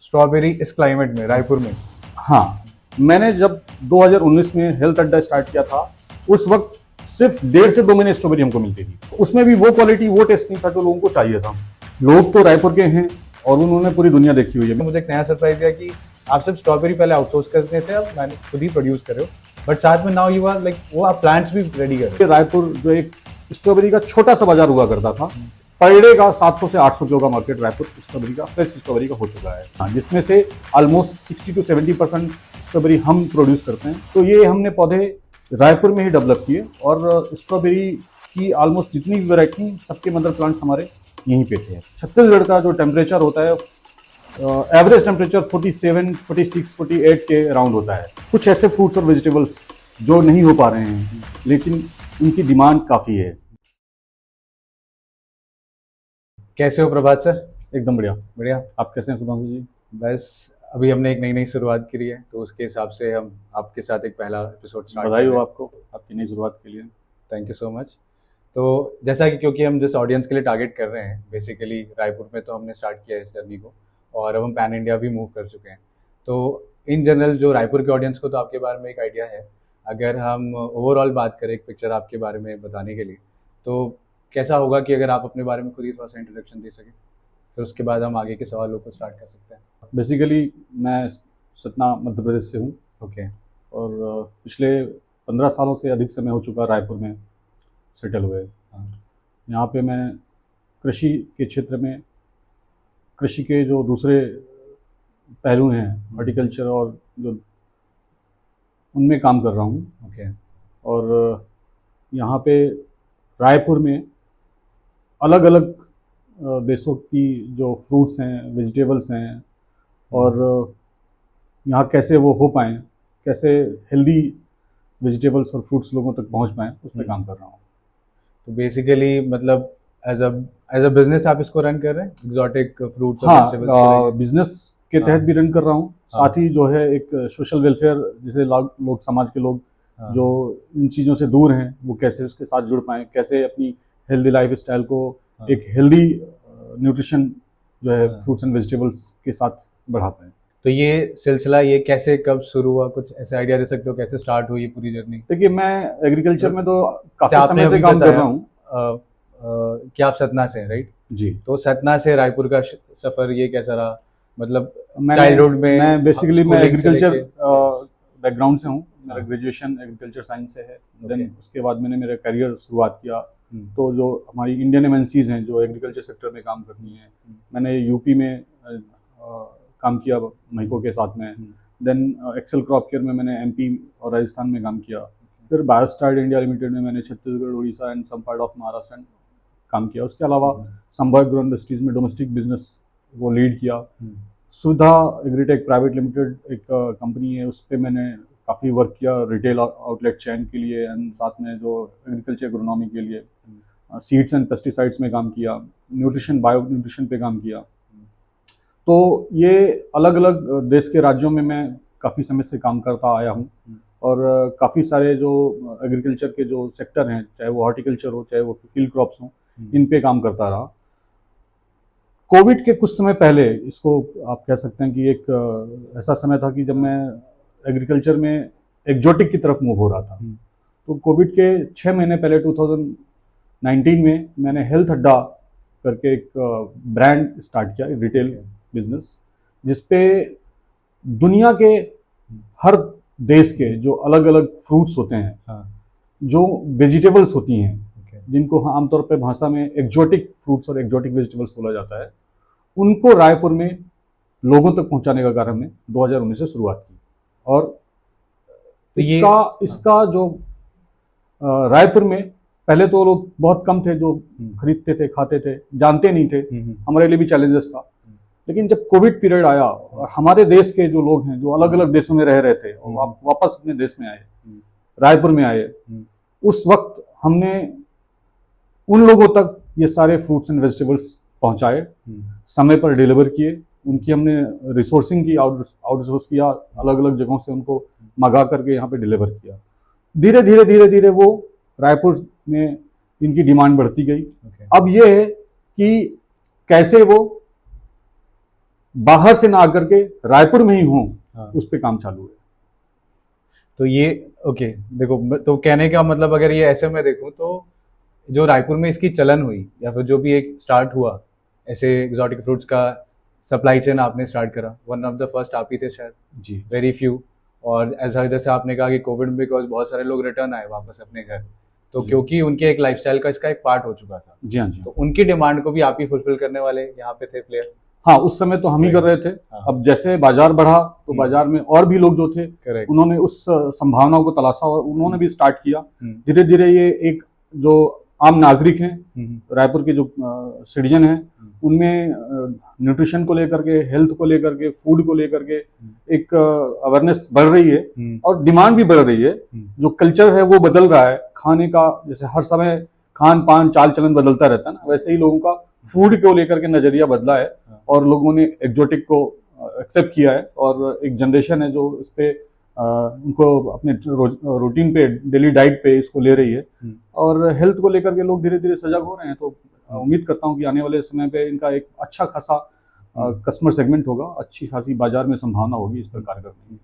Strawberry इस climate में रायपुर में? हाँ, मैंने जब 2019 में हेल्थ अड्डा स्टार्ट किया था, उस वक्त सिर्फ 1.5 से 2 महीने स्ट्रॉबेरी हमको मिलती थी। उसमें भी वो क्वालिटी, वो टेस्ट नहीं था जो लोगों को चाहिए था। लोग तो रायपुर के हैं और उन्होंने पूरी दुनिया देखी हुई है। मुझे एक नया सरप्राइज दिया कि आप सिर्फ स्ट्रॉबेरी पहले आउटसोर्स करते थे, अब मैंने खुद ही प्रोड्यूस कर रहे हो, बट साथ में नाउ यू आर लाइक वो आप प्लांट्स भी रेडी कर रहे हो। रायपुर जो एक स्ट्रॉबेरी का छोटा सा बाजार हुआ करता था, पर डे का 700 से 800 किलो का मार्केट रायपुर स्ट्रॉबेरी का, फ्रेश स्ट्रॉबेरी का हो चुका है। हाँ, जिसमें से ऑलमोस्ट 60 to 70% स्ट्रॉबेरी हम प्रोड्यूस करते हैं। तो ये हमने पौधे रायपुर में ही डेवलप किए और स्ट्रॉबेरी की ऑलमोस्ट जितनी भी वैरायटी, सबके मदर प्लांट्स हमारे यहीं पे थे। छत्तीसगढ़ का जो टेम्परेचर होता है, एवरेज टेम्परेचर 47, 46, 48 के अराउंड होता है। कुछ ऐसे फ्रूट्स और वेजिटेबल्स जो नहीं हो पा रहे हैं, लेकिन उनकी डिमांड काफ़ी है। कैसे हो प्रभात सर? एकदम बढ़िया। बढ़िया। आप कैसे हैं सुधांशु जी? बस अभी हमने एक नई शुरुआत करी है, तो उसके हिसाब से हम आपके साथ एक पहला एपिसोड स्टार्ट बधाई हो आपको आपकी नई शुरुआत के लिए। Thank you so much. तो जैसा कि क्योंकि हम जिस ऑडियंस के लिए टारगेट कर रहे हैं, बेसिकली रायपुर में तो हमने स्टार्ट किया है इस जर्नी को, और अब हम पैन इंडिया भी मूव कर चुके हैं। तो इन जनरल जो रायपुर के ऑडियंस को तो आपके बारे में एक आइडिया है, अगर हम ओवरऑल बात करें एक पिक्चर आपके बारे में बताने के लिए, तो कैसा होगा कि अगर आप अपने बारे में खुद ही थोड़ा सा इंट्रोडक्शन दे सकें, फिर उसके बाद हम आगे के सवालों को स्टार्ट कर सकते हैं। बेसिकली मैं सतना मध्य प्रदेश से हूँ। ओके। और पिछले 15 सालों से अधिक समय हो चुका रायपुर में सेटल हुए। यहाँ पे मैं कृषि के क्षेत्र में, कृषि के जो दूसरे पहलू हैं, हॉर्टिकल्चर और जो, उनमें काम कर रहा हूँ। ओके। और यहाँ पे रायपुर में अलग अलग देशों की जो फ्रूट्स हैं, वेजिटेबल्स हैं, और यहाँ कैसे वो हो पाएँ, कैसे हेल्दी वेजिटेबल्स और फ्रूट्स लोगों तक पहुँच पाएँ, उस पर काम कर रहा हूँ। तो बेसिकली मतलब एज अ बिजनेस आप इसको रन कर रहे हैं, एग्जॉटिक फ्रूट्स? हाँ, बिजनेस के तहत भी रन कर रहा हूँ। साथ ही जो है एक सोशल वेलफेयर, जिसे लोग समाज के लोग जो इन चीज़ों से दूर हैं, वो कैसे उसके साथ जुड़ पाएँ, कैसे अपनी हेल्दी लाइफ स्टाइल को एक हेल्दी न्यूट्रिशन जो है फ्रूट्स एंड वेजिटेबल्स के साथ बढ़ा पाएँ। तो ये सिलसिला ये कैसे कब शुरू हुआ, कुछ ऐसे आइडिया दे सकते हो कैसे स्टार्ट हुई ये पूरी जर्नी? देखिए, मैं एग्रीकल्चर में तो काफ़ी समय से काम कर रहा हूँ। क्या आप सतना से हैं, राइट? जी। तो सतना से रायपुर का सफ़र ये कैसा रहा? मतलब चाइल्डहुड में मैं बेसिकली मैं एग्रीकल्चर बैकग्राउंड से हूँ। मेरा ग्रेजुएशन एग्रीकल्चर साइंस से है। देन उसके बाद मैंने मेरा करियर शुरुआत किया। तो जो हमारी इंडियन एमएनसीज हैं जो एग्रीकल्चर सेक्टर में काम करती हैं, मैंने यूपी में काम किया महिको के साथ में। देन एक्सेल क्रॉप केयर में मैंने एमपी और राजस्थान में काम किया। फिर बायोस्टार्ड इंडिया लिमिटेड में मैंने Chhattisgarh, Orissa and some part of Maharashtra काम किया। उसके अलावा संभव एग्रो इंडस्ट्रीज में डोमेस्टिक बिजनेस वो लीड किया। सुधा एग्रीटेक प्राइवेट लिमिटेड एक कंपनी है, उस पर मैंने काफ़ी वर्क किया रिटेल आउटलेट चैन के लिए, एंड साथ में जो एग्रीकल्चर एग्रोनॉमी के लिए सीड्स एंड पेस्टिसाइड्स में काम किया, न्यूट्रिशन बायो न्यूट्रिशन पे काम किया। तो ये अलग अलग देश के राज्यों में मैं काफ़ी समय से काम करता आया हूँ। और काफ़ी सारे जो एग्रीकल्चर के जो सेक्टर हैं, चाहे वो हॉर्टिकल्चर हो, चाहे वो फील्ड क्रॉप्स हो, इन पे काम करता रहा। कोविड के कुछ समय पहले, इसको आप कह सकते हैं कि एक ऐसा समय था कि जब मैं एग्रीकल्चर में एक्जोटिक की तरफ मूव हो रहा था। तो कोविड के 6 महीने पहले 2019 में मैंने हेल्थ अड्डा करके एक ब्रांड स्टार्ट किया, रिटेल बिजनेस, जिसपे दुनिया के हर देश के जो अलग अलग फ्रूट्स होते हैं, जो वेजिटेबल्स होती हैं, जिनको आमतौर पे भाषा में एक्जोटिक फ्रूट्स और एक्जोटिक वेजिटेबल्स बोला जाता है, उनको रायपुर में लोगों तक पहुंचाने का कार्य हमने 2019 से शुरुआत की। और इसका जो रायपुर में पहले तो लोग बहुत कम थे जो खरीदते थे, खाते थे, जानते नहीं थे। हमारे लिए भी चैलेंजेस था। लेकिन जब कोविड पीरियड आया और हमारे देश के जो लोग हैं जो अलग अलग देशों में रह रहे थे और वापस अपने देश में आए, रायपुर में आए, उस वक्त हमने उन लोगों तक ये सारे फ्रूट्स एंड वेजिटेबल्स पहुंचाए, समय पर डिलीवर किए। उनकी हमने रिसोर्सिंग की, आउटसोर्स किया, अलग अलग जगहों से उनको मंगा करके यहाँ पे डिलीवर किया। धीरे धीरे वो रायपुर में इनकी डिमांड बढ़ती गई। अब ये है कि कैसे वो बाहर से ना आकर के रायपुर में ही हों, उस पे काम चालू है। तो ये ओके, देखो तो कहने का मतलब अगर ये ऐसे में देखूं तो जो रायपुर में इसकी चलन हुई या फिर जो भी एक स्टार्ट हुआ ऐसे एग्जॉटिक फ्रूट्स का सप्लाई चेन आपने स्टार्ट करा, वन ऑफ द फर्स्ट आप ही थे शायद, जी। Very few. और ऐसा जैसे आपने कहा कि कोविड में बिकॉज बहुत सारे लोग रिटर्न आए वापस अपने घर, तो क्योंकि उनके एक लाइफस्टाइल का इसका एक पार्ट हो चुका था। जी हाँ जी। तो उनकी डिमांड को भी आप ही फुलफिल करने वाले यहाँ पे थे प्लेयर। हाँ, उस समय तो हम ही कर रहे थे। अब जैसे बाजार बढ़ा तो बाजार में और भी लोग जो थे उन्होंने उस संभावनाओं को तलाशा और उन्होंने भी स्टार्ट किया। धीरे धीरे ये एक जो आम नागरिक हैं, रायपुर के जो सिटीजन हैं, उनमें न्यूट्रिशन को लेकर के, हेल्थ को लेकर के, फूड को लेकर के एक अवेयरनेस बढ़ रही है और डिमांड भी बढ़ रही है। जो कल्चर है वो बदल रहा है खाने का, जैसे हर समय खान पान चाल चलन बदलता रहता है ना, वैसे ही लोगों का फूड को लेकर के नजरिया बदला है और लोगों ने एक्जोटिक को एक्सेप्ट किया है और एक जनरेशन है जो इस पे उनको अपने रूटीन पे, डेली डाइट पे इसको ले रही है और हेल्थ को लेकर के लोग धीरे धीरे सजग हो रहे हैं। तो उम्मीद करता हूँ कि आने वाले समय पे इनका एक अच्छा खासा कस्टमर सेगमेंट होगा, अच्छी खासी बाजार में संभावना होगी इस पर कार्य करने की।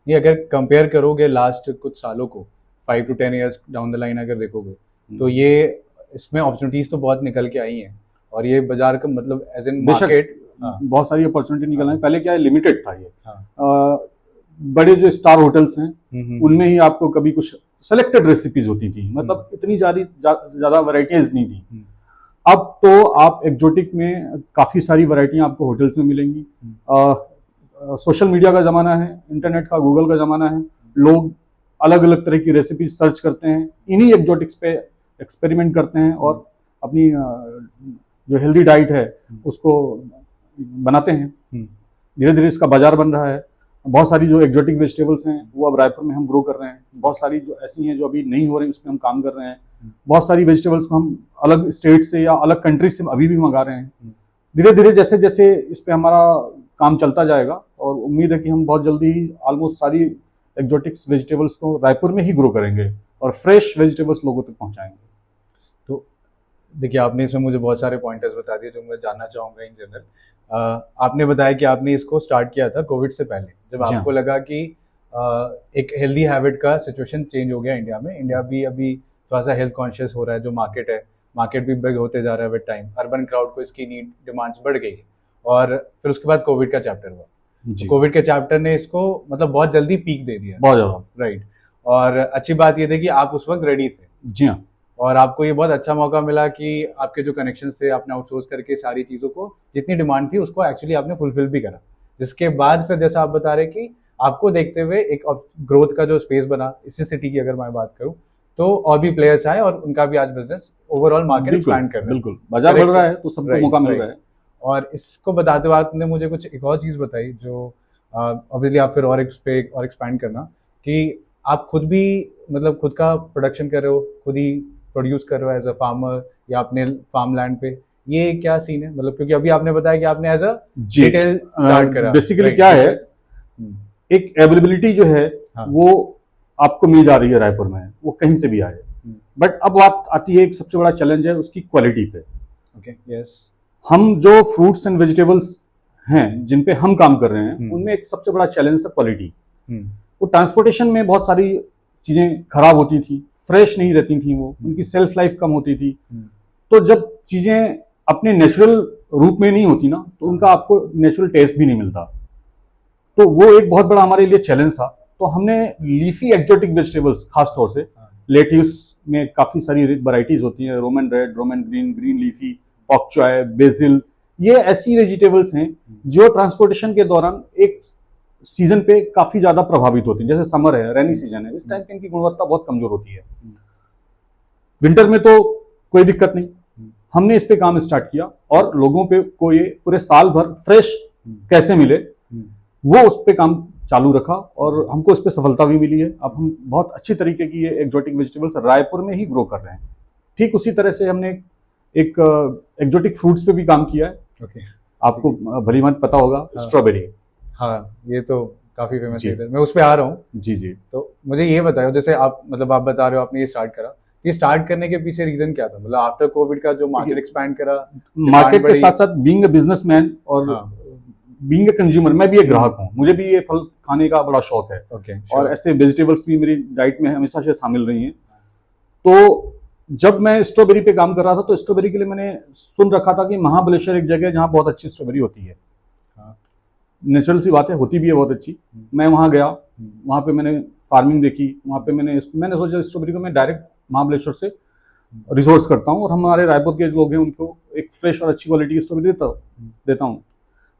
ये अगर कंपेयर करोगे लास्ट कुछ सालों को, 5 to 10 years down the line अगर देखोगे तो ये इसमें अपॉर्चुनिटीज तो बहुत निकल के आई हैं और ये बाजार का मतलब एज इन मार्केट बहुत सारी अपॉर्चुनिटी निकल आई। पहले क्या है, लिमिटेड था ये। बड़े जो स्टार होटल्स हैं उनमें ही आपको कभी कुछ सेलेक्टेड रेसिपीज होती थी, मतलब इतनी ज्यादा वैरायटीज नहीं थी। अब तो आप एक्जोटिक में काफी सारी वैरायटियां आपको होटल्स में मिलेंगी। सोशल मीडिया का जमाना है, इंटरनेट का, गूगल का जमाना है, लोग अलग अलग तरह की रेसिपी सर्च करते हैं, इन्हीं एक्जोटिक्स पे एक्सपेरिमेंट करते हैं और अपनी जो हेल्दी डाइट है उसको बनाते हैं। धीरे धीरे इसका बाजार बन रहा है। बहुत सारी जो एक्जोटिक वेजिटेबल्स हैं वो अब रायपुर में हम ग्रो कर रहे हैं। बहुत सारी जो ऐसी हैं जो अभी नहीं हो रही उसमें हम काम कर रहे हैं। बहुत सारी वेजिटेबल्स को हम अलग स्टेट से या अलग कंट्री से अभी भी मंगा रहे हैं। धीरे धीरे जैसे जैसे इस पे हमारा काम चलता जाएगा और उम्मीद है कि हम बहुत जल्दी ही ऑलमोस्ट सारी एक्जोटिक्स वेजिटेबल्स को रायपुर में ही ग्रो करेंगे और फ्रेश वेजिटेबल्स लोगों तक पहुंचाएंगे। तो देखिए, आपने इसमें मुझे बहुत सारे पॉइंटर्स बता दिए जो मैं जानना चाहूँगा इन जनरल। आपने बताया कि आपने इसको स्टार्ट किया था कोविड से पहले, जब आपको लगा कि एक हेल्दी हैबिट का सिचुएशन चेंज हो गया इंडिया में। इंडिया भी अभी थोड़ा सा हेल्थ कॉन्शियस हो रहा है, जो मार्केट है, मार्केट भी बिग होते जा रहा है विद टाइम। अर्बन क्राउड को इसकी नीड डिमांड्स बढ़ गई और फिर उसके बाद कोविड का चैप्टर हुआ। कोविड के चैप्टर ने इसको मतलब बहुत जल्दी पीक दे दिया, बहुत ज्यादा, राइट। और अच्छी बात ये थी कि आप उस वक्त रेडी थे। जी हाँ। और आपको ये बहुत अच्छा मौका मिला कि आपके जो कनेक्शन थे आपने आउटसोर्स करके सारी चीज़ों को, जितनी डिमांड थी उसको एक्चुअली आपने फुलफिल भी करा। जिसके बाद फिर जैसा आप बता रहे कि आपको देखते हुए एक ग्रोथ का जो स्पेस बना इसी सिटी की, अगर मैं बात करूँ तो और भी प्लेयर्स आए और उनका भी आज बिजनेस ओवरऑल मार्केट एक्सपैंड कर रहा है। बिल्कुल, बाजार बढ़ रहा है तो सबको मौका मिल रहा है। और इसको बताते हुए आपने मुझे कुछ एक और चीज़ बताई जो ऑब्वियसली आप फिर और एक्सपैंड करना, कि आप खुद भी मतलब खुद का प्रोडक्शन कर रहे हो, खुद ही प्रोड्यूस कर रहे हो एज अ फार्मर या अपने फार्म लैंड पे। ये क्या सीन है, मतलब क्योंकि अभी आपने बताया कि आपने एज अ रिटेल स्टार्ट करा। बेसिकली क्या है, एक अवेलेबिलिटी जो है वो आपको मिल जा रही है रायपुर में, वो कहीं से भी आए। बट अब बात आती है, एक सबसे बड़ा चैलेंज है उसकी क्वालिटी पे। Okay, yes. हम जो फ्रूट्स एंड वेजिटेबल्स हैं जिन पे हम काम कर रहे हैं उनमें एक सबसे बड़ा चैलेंज था क्वालिटी। वो ट्रांसपोर्टेशन में बहुत सारी चीजें खराब होती थी, फ्रेश नहीं रहती थी, वो उनकी सेल्फ लाइफ कम होती थी। तो जब चीजें अपने नेचुरल रूप में नहीं होती ना, तो उनका आपको नेचुरल टेस्ट भी नहीं मिलता। तो वो एक बहुत बड़ा हमारे लिए चैलेंज था। तो हमने लीफी एक्जोटिक वेजिटेबल्स, खास तौर से लेट्यूस में काफी सारी वैरायटीज होती है, Roman red, Roman green, green leafy, pak choi, basil, ये ऐसी वेजिटेबल्स हैं जो ट्रांसपोर्टेशन के दौरान एक सीजन पे काफी ज्यादा प्रभावित होती है। जैसे समर है, रेनी सीजन है, इस टाइम पे इनकी गुणवत्ता बहुत कमजोर होती है। विंटर में तो कोई दिक्कत नहीं। हमने इस पे काम स्टार्ट किया और लोगों पे को ये पूरे साल भर फ्रेश कैसे मिले वो उस पे काम चालू रखा और हमको इस पे सफलता भी मिली है। अब हम बहुत अच्छी तरीके की ये एक्जोटिक वेजिटेबल्स रायपुर में ही ग्रो कर रहे हैं। ठीक उसी तरह से हमने एक एक्जोटिक फ्रूट्स पे भी काम किया है। ओके, आपको भली मत पता होगा, स्ट्रॉबेरी। हाँ, ये तो काफी फेमस है, मैं उस पे आ रहा हूँ। जी जी। तो मुझे ये बताओ, जैसे आप मतलब आप बता रहे हो आपने ये स्टार्ट करा, ये स्टार्ट करने के पीछे रीजन क्या था? मतलब आफ्टर कोविड का जो मार्केट एक्सपैंड करा, मार्केट के साथ साथ बीइंग अ बिजनेसमैन और बीइंग ए कंज्यूमर, मैं भी एक ग्राहक हूँ, मुझे भी ये फल खाने का बड़ा शौक है। और ऐसे वेजिटेबल्स भी मेरी डाइट में हमेशा से शामिल रही हैं। तो जब मैं स्ट्रॉबेरी पे काम कर रहा था तो स्ट्रॉबेरी के लिए मैंने सुन रखा था कि महाबलेश्वर एक जगह है जहाँ बहुत अच्छी स्ट्रॉबेरी होती है। नेचुरल सी बात है, होती भी है बहुत अच्छी। मैं वहाँ गया, वहाँ पे मैंने फार्मिंग देखी, वहाँ पे मैंने सोचा स्ट्रॉबेरी को मैं डायरेक्ट महाबलेश्वर से रिसोर्स करता हूँ और हमारे रायपुर के लोग हैं उनको एक फ्रेश और अच्छी क्वालिटी की स्ट्रॉबेरी देता हूँ।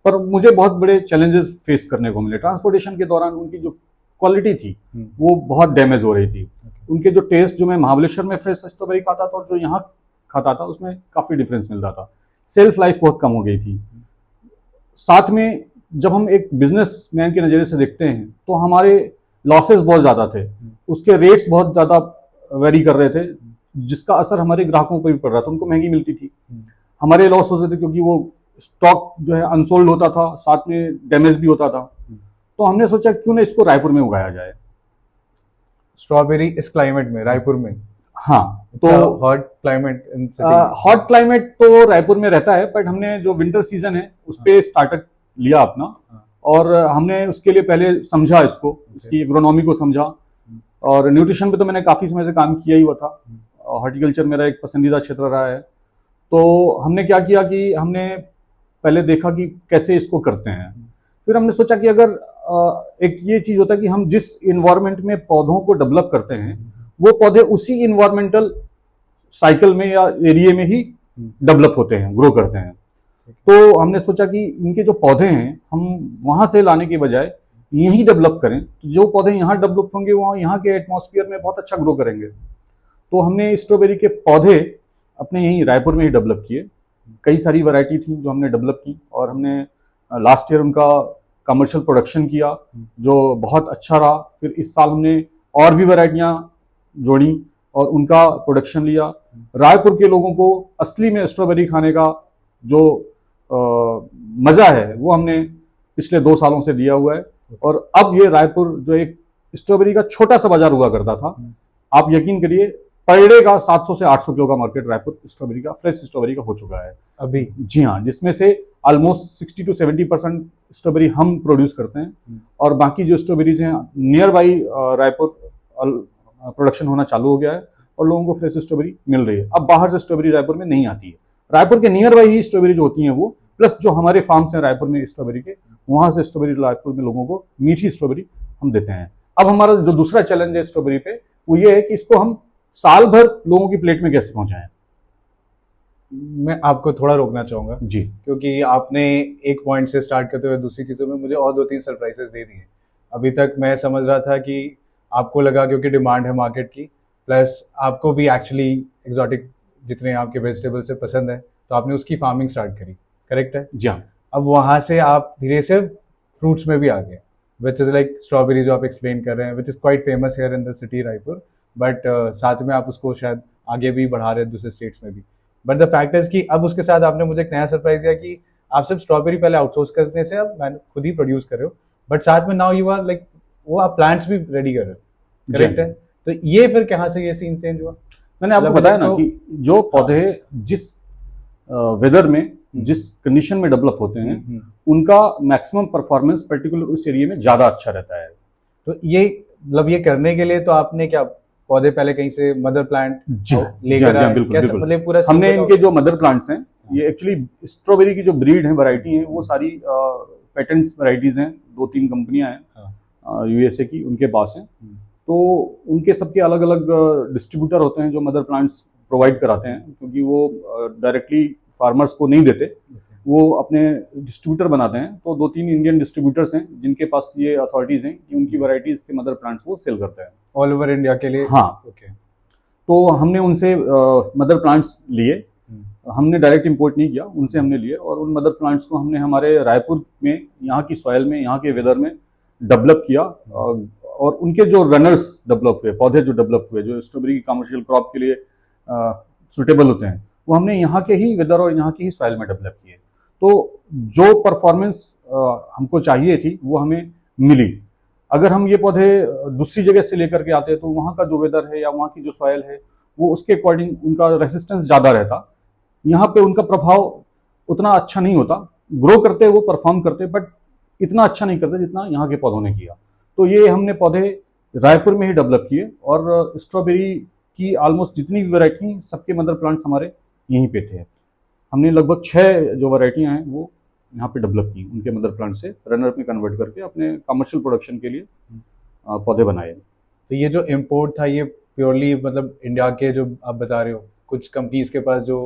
पर मुझे बहुत बड़े चैलेंजेस फेस करने को मिले। ट्रांसपोर्टेशन के दौरान उनकी जो क्वालिटी थी वो बहुत डैमेज हो रही थी। उनके जो टेस्ट, जो मैं महाबलेश्वर में फ्रेश स्ट्रॉबेरी खाता था और जो यहाँ खाता था, उसमें काफ़ी डिफरेंस मिलता था। सेल्फ लाइफ बहुत कम हो गई थी। साथ में जब हम एक बिजनेसमैन के नज़रिए से देखते हैं तो हमारे लॉसेस बहुत ज़्यादा थे, उसके रेट्स बहुत ज़्यादा वेरी कर रहे थे, जिसका असर हमारे ग्राहकों पर भी पड़ रहा था। उनको महंगी मिलती थी, हमारे लॉस होते थे क्योंकि वो स्टॉक जो है अनसोल्ड होता था, साथ में डैमेज भी होता था। तो हमने सोचा क्यों ना इसको रायपुर में उगाया जाए, स्ट्रॉबेरी इस क्लाइमेट में रायपुर में। हाँ, तो हॉट क्लाइमेट, हॉट क्लाइमेट तो रायपुर में रहता है, बट हमने जो विंटर सीजन है उस पर स्टार्टअप लिया अपना, और हमने उसके लिए पहले समझा इसको, इसकी एग्रोनॉमी को समझा, और न्यूट्रिशन पे तो मैंने काफ़ी समय से काम किया ही हुआ था। हॉर्टिकल्चर मेरा एक पसंदीदा क्षेत्र रहा है। तो हमने क्या किया कि हमने पहले देखा कि कैसे इसको करते हैं, फिर हमने सोचा कि अगर एक ये चीज़ होता है कि हम जिस इन्वायरमेंट में पौधों को डेवलप करते हैं वो पौधे उसी इन्वायरमेंटल साइकिल में या एरिया में ही डेवलप होते हैं, ग्रो करते हैं। तो हमने सोचा कि इनके जो पौधे हैं हम वहाँ से लाने के बजाय यहीं डेवलप करें, तो जो पौधे यहाँ डेवलप होंगे वहाँ यहाँ के एटमॉस्फेयर में बहुत अच्छा ग्रो करेंगे। तो हमने स्ट्रॉबेरी के पौधे अपने यहीं रायपुर में ही डेवलप किए। कई सारी वैरायटी थी जो हमने डेवलप की, और हमने लास्ट ईयर उनका कमर्शियल प्रोडक्शन किया जो बहुत अच्छा रहा। फिर इस साल हमने और भी वैरायटियाँ जोड़ी और उनका प्रोडक्शन लिया। रायपुर के लोगों को असली में स्ट्रॉबेरी खाने का जो मज़ा है वो हमने पिछले 2 सालों से दिया हुआ है। और अब ये रायपुर जो एक स्ट्रॉबेरी का छोटा सा बाजार हुआ करता था, आप यकीन करिए पर डे का 700 से 800 किलो का मार्केट रायपुर स्ट्रॉबेरी का, फ्रेश स्ट्रॉबेरी का हो चुका है अभी। जी हाँ, जिसमें से ऑलमोस्ट 60 to 70% स्ट्रॉबेरी हम प्रोड्यूस करते हैं, और बाकी जो स्ट्रॉबेरीज हैं नियर बाई रायपुर प्रोडक्शन होना चालू हो गया है और लोगों को फ्रेश स्ट्रॉबेरी मिल रही है। अब बाहर से स्ट्रॉबेरी रायपुर में नहीं आती है, रायपुर के नियर बाई ही स्ट्रॉबेरी जो होती हैं वो, प्लस जो हमारे फार्म्स हैं रायपुर में स्ट्रॉबेरी के, वहाँ से स्ट्रॉबेरी रायपुर में लोगों को मीठी स्ट्रॉबेरी हम देते हैं। अब हमारा जो दूसरा चैलेंज है स्ट्रॉबेरी पे वो ये है कि इसको हम साल भर लोगों की प्लेट में कैसे पहुंचाएं। मैं आपको थोड़ा रोकना चाहूंगा जी, क्योंकि आपने एक पॉइंट से स्टार्ट करते हुए दूसरी चीज़ों में मुझे और 2-3 सरप्राइजेस दे दी हैं। अभी तक मैं समझ रहा था कि आपको लगा क्योंकि डिमांड है मार्केट की, प्लस आपको भी एक्चुअली एग्जॉटिक जितने आपके वेजिटेबल्स से पसंद है तो आपने उसकी फार्मिंग स्टार्ट करी, करेक्ट है? जी हाँ। अब वहाँ से आप धीरे से फ्रूट्स में भी आ गए, विच इज़ लाइक स्ट्रॉबेरी जो आप एक्सप्लेन कर रहे हैं, which is quite famous here in the city Raipur, but साथ में आप उसको शायद आगे भी बढ़ा रहे हैं दूसरे स्टेट्स में भी। बट द फैक्ट इज कि अब उसके साथ आपने मुझे एक नया सरप्राइज दिया कि आप सिर्फ स्ट्रॉबेरी पहले आउटसोर्स करने से अब मैंने खुद ही प्रोड्यूस कर रहे हो, बट साथ में नाउ यू आर लाइक वो आप प्लांट्स भी रेडी कर रहे हो, करेक्ट है? तो ये फिर कहाँ से ये सीन चेंज हुआ? मैंने आपको बताया ना कि जो पौधे जिस वेदर में, जिस कंडीशन में डेवलप होते हैं उनका मैक्सिमम परफॉर्मेंस पर्टिकुलर उस एरिया में ज़्यादा अच्छा रहता है। तो ये मतलब ये करने के लिए तो आपने क्या पौधे पहले कहीं से मदर प्लांट लेकर आए? बिल्कुल। मतलब पूरा हमने इनके जो मदर प्लांट्स हैं, ये एक्चुअली स्ट्रॉबेरी की जो ब्रीड है, वैरायटी है, वो सारी पेटेंट्स वैरायटीज हैं। 2-3 कंपनियां हैं यूएसए की, उनके पास हैं। तो उनके सबके अलग अलग डिस्ट्रीब्यूटर होते हैं जो मदर प्लांट्स प्रोवाइड कराते हैं, क्योंकि वो डायरेक्टली फार्मर्स को नहीं देते, वो अपने डिस्ट्रीब्यूटर बनाते हैं। तो 2-3 इंडियन डिस्ट्रीब्यूटर्स हैं जिनके पास ये अथॉरिटीज़ हैं कि उनकी वैरायटीज़ के मदर प्लांट्स वो सेल करते हैं ऑल ओवर इंडिया के लिए। हाँ, ओके। तो हमने उनसे मदर प्लांट्स लिए, हमने डायरेक्ट इंपोर्ट नहीं किया, उनसे हमने लिए, और उन मदर प्लांट्स को हमने हमारे रायपुर में, यहाँ की सॉइल में, यहाँ के वेदर में डेवलप किया। और उनके जो रनर्स डेवलप हुए, पौधे जो डेवलप हुए, जो स्ट्रॉबेरी की कमर्शियल क्रॉप के लिए सुटेबल होते हैं, वो हमने यहाँ के ही वेदर और यहाँ की ही सॉइल में डेवलप किए। तो जो परफॉर्मेंस हमको चाहिए थी वो हमें मिली। अगर हम ये पौधे दूसरी जगह से लेकर के आते तो वहाँ का जो वेदर है या वहाँ की जो सॉइल है वो उसके अकॉर्डिंग उनका रेसिस्टेंस ज़्यादा रहता, यहाँ पे उनका प्रभाव उतना अच्छा नहीं होता। ग्रो करते, वो परफॉर्म करते, बट इतना अच्छा नहीं करते जितना यहाँ के पौधों ने किया। तो ये हमने पौधे रायपुर में ही डेवलप किए, और स्ट्रॉबेरी की ऑलमोस्ट जितनी भी वैरायटी सबके मदर प्लांट्स हमारे यहीं पे थे। हमने लगभग 6 जो वैरायटियाँ हैं वो यहाँ पे डेवलप की, उनके मदर प्लांट से रनर में कन्वर्ट करके अपने कमर्शियल प्रोडक्शन के लिए पौधे बनाए। तो ये जो इम्पोर्ट था ये प्योरली मतलब इंडिया के जो आप बता रहे हो कुछ कंपनीज के पास जो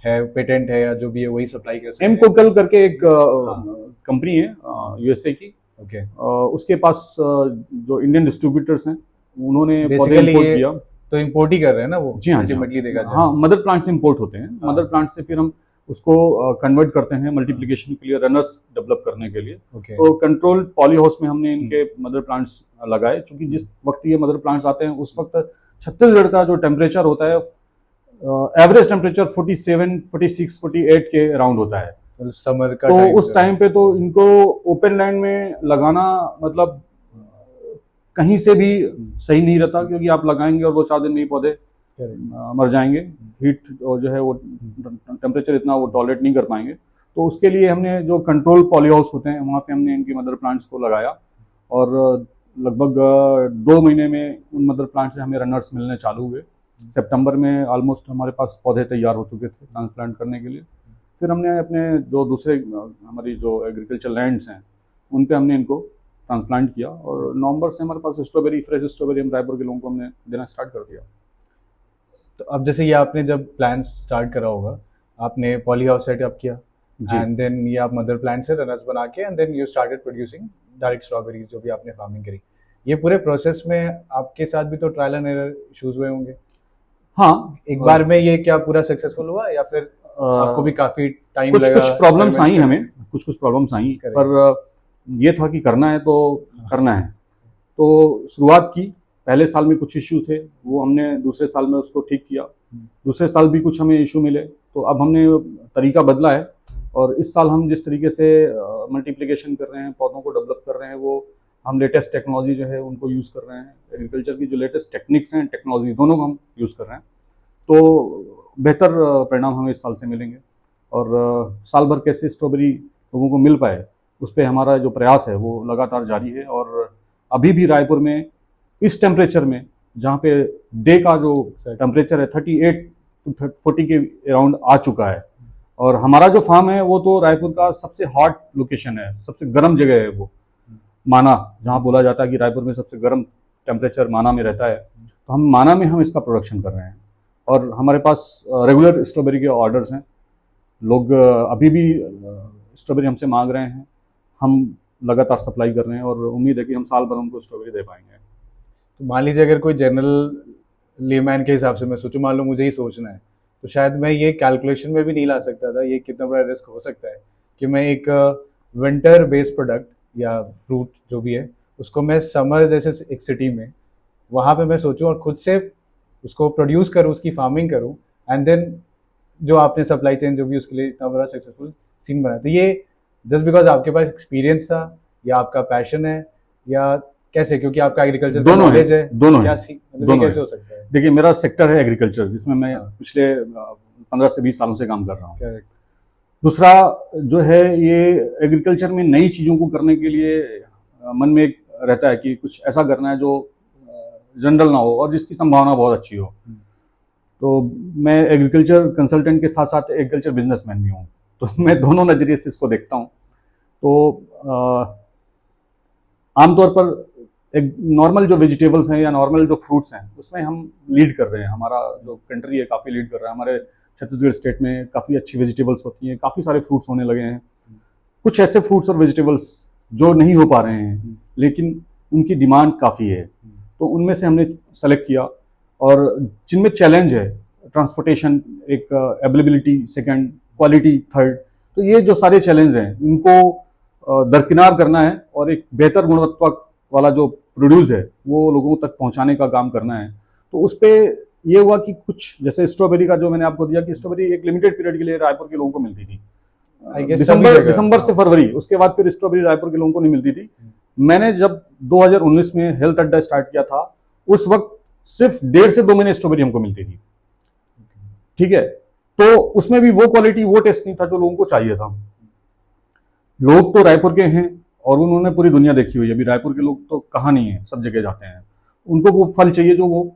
है पेटेंट है या जो भी है वही सप्लाई कर सकते हैं? एमकोकल करके एक कंपनी है यूएसए की, ओके। उसके पास जो इंडियन डिस्ट्रीब्यूटर्स हैं उन्होंने पौधे बेसिकली इंपोर्ट किया। तो इम्पोर्ट ही कर रहे हैं ना वो? जी हाँ, अल्टीमेटली देखा जाए हाँ, मदर प्लांट से इंपोर्ट होते हैं। मदर प्लांट से फिर हम उसको कन्वर्ट करते हैं मल्टीप्लिकेशन के लिए, रनर्स डेवलप करने के लिए। तो कंट्रोल पॉली हाउस में हमने इनके मदर प्लांट्स लगाए, क्योंकि जिस वक्त ये मदर प्लांट्स आते हैं उस वक्त छत्तीसगढ़ का जो टेम्परेचर होता है एवरेज टेम्परेचर 47, 46, 48 के अराउंड होता है समर का। तो उस टाइम पे तो इनको ओपन लैंड में लगाना मतलब कहीं से भी सही नहीं रहता, क्योंकि आप लगाएंगे और 2-4 दिन में ही पौधे मर जाएंगे। हीट जो है वो टेम्परेचर इतना वो टॉलरेट नहीं कर पाएंगे। तो उसके लिए हमने जो कंट्रोल पॉली हाउस होते हैं वहाँ पे हमने इनके मदर प्लांट्स को लगाया, और लगभग 2 महीने में उन मदर प्लांट से हमें रनर्स मिलने चालू हुए। सितंबर में ऑलमोस्ट हमारे पास पौधे तैयार हो चुके थे ट्रांसप्लांट करने के लिए। फिर हमने अपने जो दूसरे हमारी जो एग्रीकल्चर लैंड्स हैं उन पे हमने इनको ट्रांसप्लांट किया, और नवंबर से हमारे पास स्ट्रॉबेरी, फ्रेश स्ट्रॉबेरी हम रायपुर के लोगों को हमने देना स्टार्ट कर दिया। तो अब जैसे ये आपने जब प्लांट स्टार्ट करा होगा, आपने पॉली हाउस सेटअप किया एंड देन ये आप मदर प्लांट से रनर्स बना के and then you started producing direct strawberries जो भी आपने फार्मिंग करी। ये पूरे प्रोसेस में आपके साथ भी तो ट्रायल एंड एरर इश्यूज हुए होंगे? हाँ, एक बार में ये क्या पूरा सक्सेसफुल हुआ या फिर आपको भी काफी टाइम लगा? कुछ प्रॉब्लम्स आई हमें, कुछ प्रॉब्लम्स आई, पर ये था कि करना है तो करना है। तो शुरुआत की, पहले साल में कुछ इश्यू थे वो हमने दूसरे साल में उसको ठीक किया। दूसरे साल भी कुछ हमें इशू मिले, तो अब हमने तरीका बदला है, और इस साल हम जिस तरीके से मल्टीप्लिकेशन कर रहे हैं, पौधों को डेवलप कर रहे हैं, वो हम लेटेस्ट टेक्नोलॉजी जो है उनको यूज़ कर रहे हैं। एग्रीकल्चर की जो लेटेस्ट टेक्निक्स हैं, टेक्नोलॉजी, दोनों को हम यूज़ कर रहे हैं। तो बेहतर परिणाम हमें इस साल से मिलेंगे, और साल भर कैसे स्ट्रॉबेरी लोगों को मिल पाए उस पर हमारा जो प्रयास है वो लगातार जारी है। और अभी भी रायपुर में इस टेम्परेचर में, जहाँ पे डे का जो टेम्परेचर है 38 to 40 के अराउंड आ चुका है, और हमारा जो फार्म है वो तो रायपुर का सबसे हॉट लोकेशन है, सबसे गर्म जगह है वो माना, जहाँ बोला जाता है कि रायपुर में सबसे गर्म टेम्परेचर माना में रहता है। तो हम माना में हम इसका प्रोडक्शन कर रहे हैं, और हमारे पास रेगुलर स्ट्रॉबेरी के ऑर्डर्स हैं। लोग अभी भी स्ट्रॉबेरी हमसे मांग रहे हैं, हम लगातार सप्लाई कर रहे हैं, और उम्मीद है कि हम साल भर उनको स्ट्रॉबेरी दे पाएंगे। तो मान लीजिए अगर कोई जनरल लेमैन के हिसाब से मैं सोचूं, मान लो मुझे ही सोचना है, तो शायद मैं ये कैलकुलेशन में भी नहीं ला सकता था ये कितना बड़ा रिस्क हो सकता है कि मैं एक विंटर बेस्ड प्रोडक्ट या फ्रूट जो भी है उसको मैं समर जैसे एक सिटी में वहाँ पे मैं सोचूं और खुद से उसको प्रोड्यूस करूँ, उसकी फार्मिंग करूँ, एंड देन जो आपने सप्लाई चेन जो भी उसके लिए इतना बड़ा सक्सेसफुल सीन बना। तो ये जस्ट बिकॉज आपके पास एक्सपीरियंस था या आपका पैशन है या कैसे, क्योंकि आपका एग्रीकल्चर नॉलेज है, दोनों क्या दोनों कैसे हो सकता है? देखिए, मेरा सेक्टर है एग्रीकल्चर, जिसमें मैं पिछले 15 से 20 सालों से काम कर रहा हूँ। दूसरा जो है, ये एग्रीकल्चर में नई चीज़ों को करने के लिए मन में एक रहता है कि कुछ ऐसा करना है जो जनरल ना हो और जिसकी संभावना बहुत अच्छी हो। तो मैं एग्रीकल्चर कंसल्टेंट के साथ साथ एग्रीकल्चर बिजनेसमैन भी हूँ, तो मैं दोनों नज़रिए से इसको देखता हूँ। तो आमतौर पर एक नॉर्मल जो वेजिटेबल्स हैं या नॉर्मल जो फ्रूट्स हैं उसमें हम लीड कर रहे हैं। हमारा जो कंट्री है काफ़ी लीड कर रहा है। हमारे छत्तीसगढ़ स्टेट में काफ़ी अच्छी वेजिटेबल्स होती हैं, काफ़ी सारे फ्रूट्स होने लगे हैं। कुछ ऐसे फ्रूट्स और वेजिटेबल्स जो नहीं हो पा रहे हैं लेकिन उनकी डिमांड काफ़ी है, तो उनमें से हमने सेलेक्ट किया। और जिनमें चैलेंज है, ट्रांसपोर्टेशन एक, अवेलेबिलिटी सेकंड, क्वालिटी थर्ड, तो ये जो सारे चैलेंज हैं इनको दरकिनार करना है और एक बेहतर गुणवत्ता वाला जो प्रोड्यूस है वो लोगों तक पहुंचाने का काम करना है। तो उस पर ये हुआ कि कुछ जैसे स्ट्रॉबेरी का जो मैंने आपको दिया कि स्ट्रॉबेरी एक लिमिटेड पीरियड के लिए रायपुर के लोगों को मिलती थी, दिसंबर से फरवरी, उसके बाद फिर स्ट्रॉबेरी रायपुर के लोगों को नहीं मिलती थी। मैंने जब 2019 में हेल्थ अड्डा स्टार्ट किया था, उस वक्त सिर्फ 1.5 से 2 महीने स्ट्रॉबेरी हमको मिलती थी। ठीक है, तो उसमें भी वो क्वालिटी, वो टेस्ट नहीं था जो लोगों को चाहिए था। लोग तो रायपुर के हैं और उन्होंने पूरी दुनिया देखी हुई है। अभी रायपुर के लोग तो कहाँ नहीं है, सब जगह जाते हैं। उनको वो फल चाहिए जो वो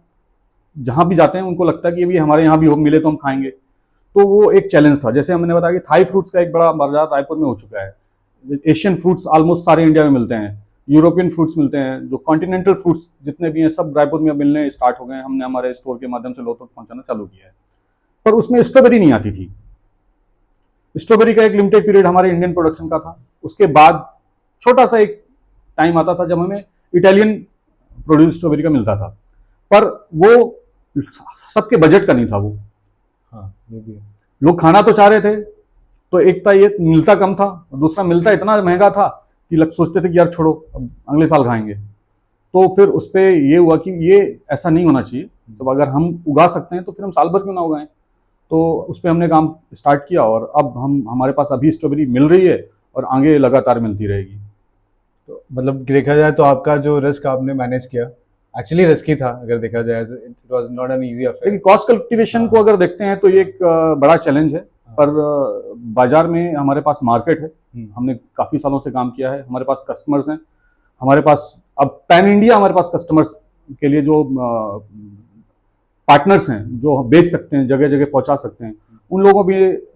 जहाँ भी जाते हैं उनको लगता है कि अभी हमारे यहाँ भी हो, मिले तो हम खाएंगे। तो वो एक चैलेंज था। जैसे हमने बताया कि थाई फ्रूट्स का एक बड़ा बाजार रायपुर में हो चुका है। एशियन फ्रूट्स ऑलमोस्ट सारे इंडिया में मिलते हैं, यूरोपियन फ्रूट्स मिलते हैं, जो कॉन्टिनेंटल फ्रूट्स जितने भी हैं सब रायपुर में मिलने स्टार्ट हो गए हैं। हमने हमारे स्टोर के माध्यम से लोगों तक पहुंचाना चालू किया है। पर उसमें स्ट्रॉबेरी नहीं आती थी। स्ट्रॉबेरी का एक लिमिटेड पीरियड हमारे इंडियन प्रोडक्शन का था। उसके बाद छोटा सा एक टाइम आता था जब हमें इटालियन प्रोड्यूस स्ट्रॉबेरी का मिलता था, पर वो सबके बजट का नहीं था। वो हाँ, ये भी है। लोग खाना तो चाह रहे थे, तो एक था ये मिलता कम था, दूसरा मिलता इतना महंगा था कि लोग सोचते थे कि यार छोड़ो, अब अगले साल खाएंगे। तो फिर उस पर ये हुआ कि ये ऐसा नहीं होना चाहिए। तो अगर हम उगा सकते हैं तो फिर हम साल भर क्यों ना उगाएं। तो उस पर हमने काम स्टार्ट किया और अब हमारे पास अभी स्ट्रॉबेरी मिल रही है और आगे लगातार मिलती रहेगी। तो मतलब देखा जाए तो आपका जो रिस्क आपने मैनेज किया एक्चुअली रिस्की था, अगर देखा जाए it was not an easy affair. लेकिन कॉस्ट कल्टिवेशन को अगर देखते हैं तो ये एक बड़ा चैलेंज है, पर बाजार में हमारे पास मार्केट है। हमने काफ़ी सालों से काम किया है, हमारे पास कस्टमर्स हैं, हमारे पास अब पैन इंडिया हमारे पास कस्टमर्स के लिए जो पार्टनर्स हैं जो बेच सकते हैं, जगह जगह पहुंचा सकते हैं, उन लोगों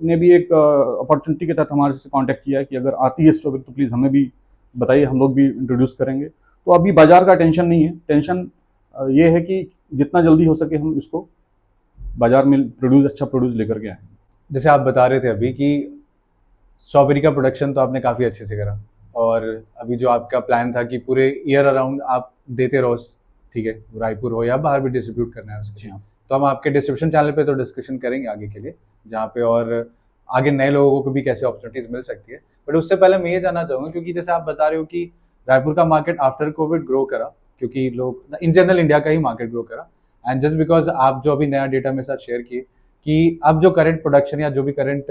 ने भी एक अपॉर्चुनिटी के तहत हमारे से कांटेक्ट किया है कि अगर आती है स्ट्रॉबेरी तो प्लीज़ हमें भी बताइए, हम लोग भी इंट्रोड्यूस करेंगे। तो अभी बाजार का टेंशन नहीं है। टेंशन ये है कि जितना जल्दी हो सके हम इसको बाजार में अच्छा प्रोड्यूस लेकर के आए। जैसे आप बता रहे थे अभी कि स्ट्रॉबेरी का प्रोडक्शन तो आपने काफ़ी अच्छे से करा, और अभी जो आपका प्लान था कि पूरे ईयर अराउंड आप देते रहो, ठीक है, रायपुर हो या बाहर भी डिस्ट्रीब्यूट करना है उसके। तो हम आपके डिस्क्रिप्शन चैनल पे तो डिस्कशन करेंगे आगे के लिए, जहाँ पे और आगे नए लोगों को भी कैसे अपॉर्चुनिटीज़ मिल सकती है। बट उससे पहले मैं ये जानना चाहूँगा, क्योंकि जैसे आप बता रहे हो कि रायपुर का मार्केट आफ्टर कोविड ग्रो करा, क्योंकि लोग इन जनरल इंडिया का ही मार्केट ग्रो करा, एंड जस्ट बिकॉज आप जो अभी नया डेटा मेरे साथ शेयर किए कि अब जो करंट प्रोडक्शन या जो भी करंट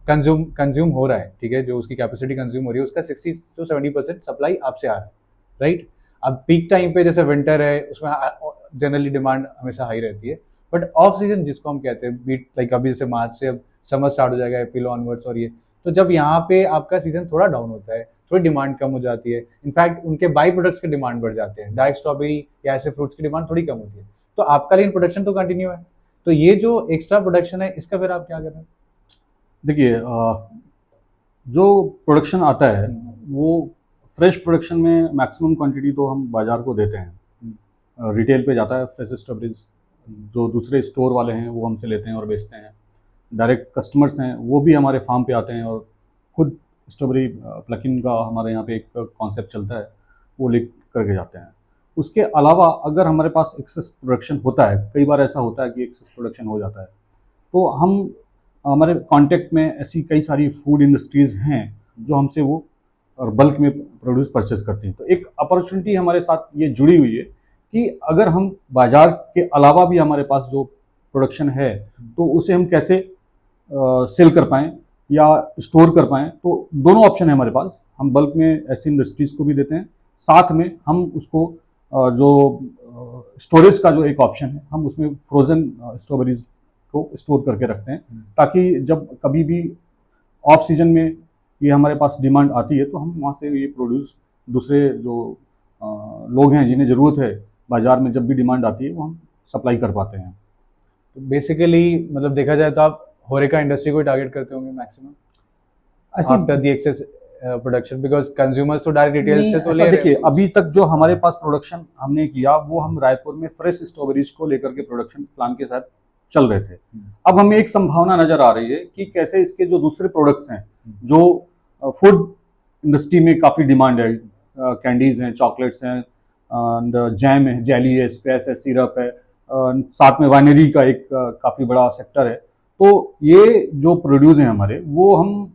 कंज्यूम हो रहा है, ठीक है, जो उसकी कैपेसिटी कंज्यूम हो रही है, उसका 60 to 70% सप्लाई आपसे आ रहा है, राइट। अब पीक टाइम पे जैसे विंटर है, उसमें जनरली डिमांड हमेशा हाई रहती है, बट ऑफ सीजन जिसको हम कहते हैं, बीट लाइक अभी जैसे मार्च से अब समर स्टार्ट हो जाएगा, अप्रैल ऑनवर्ड्स, और ये तो जब यहाँ पे आपका सीजन थोड़ा डाउन होता है, थोड़ी डिमांड कम हो जाती है, इनफैक्ट उनके बाई प्रोडक्ट्स की डिमांड बढ़ जाते हैं, डायरेक्ट स्ट्रॉबेरी या ऐसे फ्रूट्स की डिमांड थोड़ी कम होती है। तो आपका लेकिन प्रोडक्शन तो कंटिन्यू है, तो ये जो एक्स्ट्रा प्रोडक्शन है इसका फिर आप क्या कर रहे हैं? देखिए, जो प्रोडक्शन आता है वो फ्रेश प्रोडक्शन में मैक्सिमम क्वांटिटी तो हम बाजार को देते हैं। रिटेल पे जाता है फ्रेश स्ट्रॉबेरीज, जो दूसरे स्टोर वाले हैं वो हमसे लेते हैं और बेचते हैं। डायरेक्ट कस्टमर्स हैं वो भी हमारे फार्म पे आते हैं और खुद स्ट्रॉबेरी प्लकिंग का हमारे यहाँ पे एक कॉन्सेप्ट चलता है, वो ले करके जाते हैं। उसके अलावा अगर हमारे पास एक्सेस प्रोडक्शन होता है, कई बार ऐसा होता है कि एक्सेस प्रोडक्शन हो जाता है, तो हम हमारे कांटेक्ट में ऐसी कई सारी फूड इंडस्ट्रीज़ हैं जो हमसे वो और बल्क में प्रोड्यूस परचेस करती हैं। तो एक अपॉर्चुनिटी हमारे साथ ये जुड़ी हुई है कि अगर हम बाज़ार के अलावा भी हमारे पास जो प्रोडक्शन है तो उसे हम कैसे सेल कर पाएँ या स्टोर कर पाएँ। तो दोनों ऑप्शन है हमारे पास। हम बल्क में ऐसी इंडस्ट्रीज़ को भी देते हैं, साथ में हम उसको जो स्टोरेज का जो एक ऑप्शन है, हम उसमें फ्रोज़न स्ट्रॉबेरीज को स्टोर करके रखते हैं, ताकि जब कभी भी ऑफ सीजन में ये हमारे पास डिमांड आती है तो हम वहाँ से ये प्रोड्यूस दूसरे जो लोग हैं जिन्हें ज़रूरत है बाज़ार में, जब भी डिमांड आती है वो हम सप्लाई कर पाते हैं। तो बेसिकली मतलब देखा जाए तो आप होरेका इंडस्ट्री को टारगेट करते होंगे maximum after the excess production, because consumers तो डायरेक्ट रिटेल से तो ले रहे हैं। देखिए, अभी तक जो हमारे पास प्रोडक्शन हमने किया वो हम रायपुर में फ्रेश स्ट्रॉबेरीज को लेकर के प्रोडक्शन प्लान के साथ चल रहे थे। अब हमें एक संभावना नजर आ रही है कि कैसे इसके जो दूसरे प्रोडक्ट्स हैं, जो फूड इंडस्ट्री में काफ़ी डिमांड है, कैंडीज हैं, चॉकलेट्स हैं, जैम है, जेली है, स्क्वैश है, सिरप है, साथ में वाइनरी का एक काफ़ी बड़ा सेक्टर है। तो ये जो प्रोड्यूस हैं हमारे, वो हम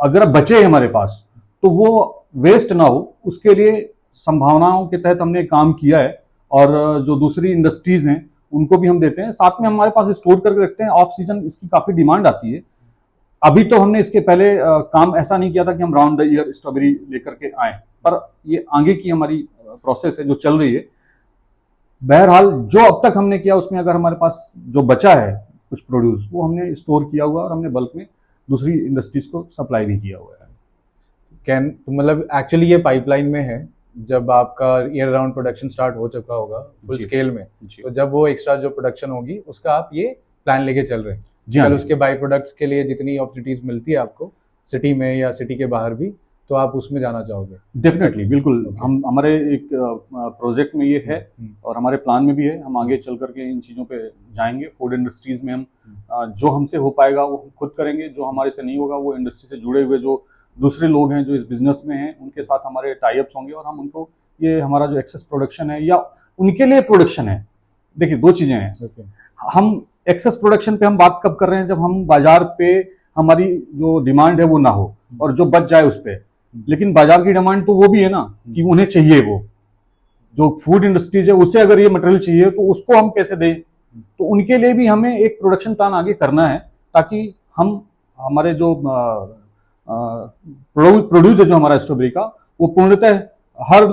अगर बचे हमारे पास तो वो वेस्ट ना हो, उसके लिए संभावनाओं के तहत हमने काम किया है। और जो दूसरी इंडस्ट्रीज़ हैं उनको भी हम देते हैं, साथ में हमारे पास स्टोर करके रखते हैं। ऑफ सीजन इसकी काफ़ी डिमांड आती है। अभी तो हमने इसके पहले काम ऐसा नहीं किया था कि हम राउंड द ईयर स्ट्रॉबेरी लेकर के आए, पर ये आगे की हमारी प्रोसेस है जो चल रही है। बहरहाल जो अब तक हमने किया उसमें अगर हमारे पास जो बचा है कुछ प्रोड्यूस, वो हमने स्टोर किया हुआ और हमने बल्क में दूसरी इंडस्ट्रीज को सप्लाई भी किया हुआ है। कैन मतलब एक्चुअली ये पाइपलाइन में है, जब आपका ईयर राउंड प्रोडक्शन स्टार्ट हो चुका होगा फुल स्केल में, तो जब वो एक्स्ट्रा जो प्रोडक्शन होगी उसका आप ये प्लान लेके चल रहे हैं। कल उसके बाई प्रोडक्ट्स के लिए जितनी अपॉर्चुनिटीज मिलती है आपको सिटी में या सिटी के बाहर भी, तो आप उसमें जाना चाहोगे? डेफिनेटली, बिल्कुल। हम हमारे एक प्रोजेक्ट में ये है और हमारे प्लान में भी है, हम आगे चल करके इन चीज़ों पे जाएंगे। फूड इंडस्ट्रीज में हम जो हमसे हो पाएगा वो हम खुद करेंगे, जो हमारे से नहीं होगा वो इंडस्ट्री से जुड़े हुए जो दूसरे लोग हैं जो इस बिजनेस में हैं उनके साथ हमारे टाइप्स होंगे और हम उनको ये हमारा जो एक्सेस प्रोडक्शन है या उनके लिए प्रोडक्शन है। देखिए, दो चीज़ें हैं। हम एक्सेस प्रोडक्शन पे हम बात कब कर रहे हैं? जब हम बाजार पे हमारी जो डिमांड है वो ना हो और जो बच जाए उस पर। लेकिन बाजार की डिमांड तो वो भी है ना कि उन्हें चाहिए, वो जो फूड इंडस्ट्रीज है उसे अगर ये मटेरियल चाहिए तो उसको हम कैसे दें। तो उनके लिए भी हमें एक प्रोडक्शन प्लान आगे करना है ताकि हम हमारे जो प्रोड्यूस है जो हमारा स्ट्रॉबेरी का वो पूर्णतः हर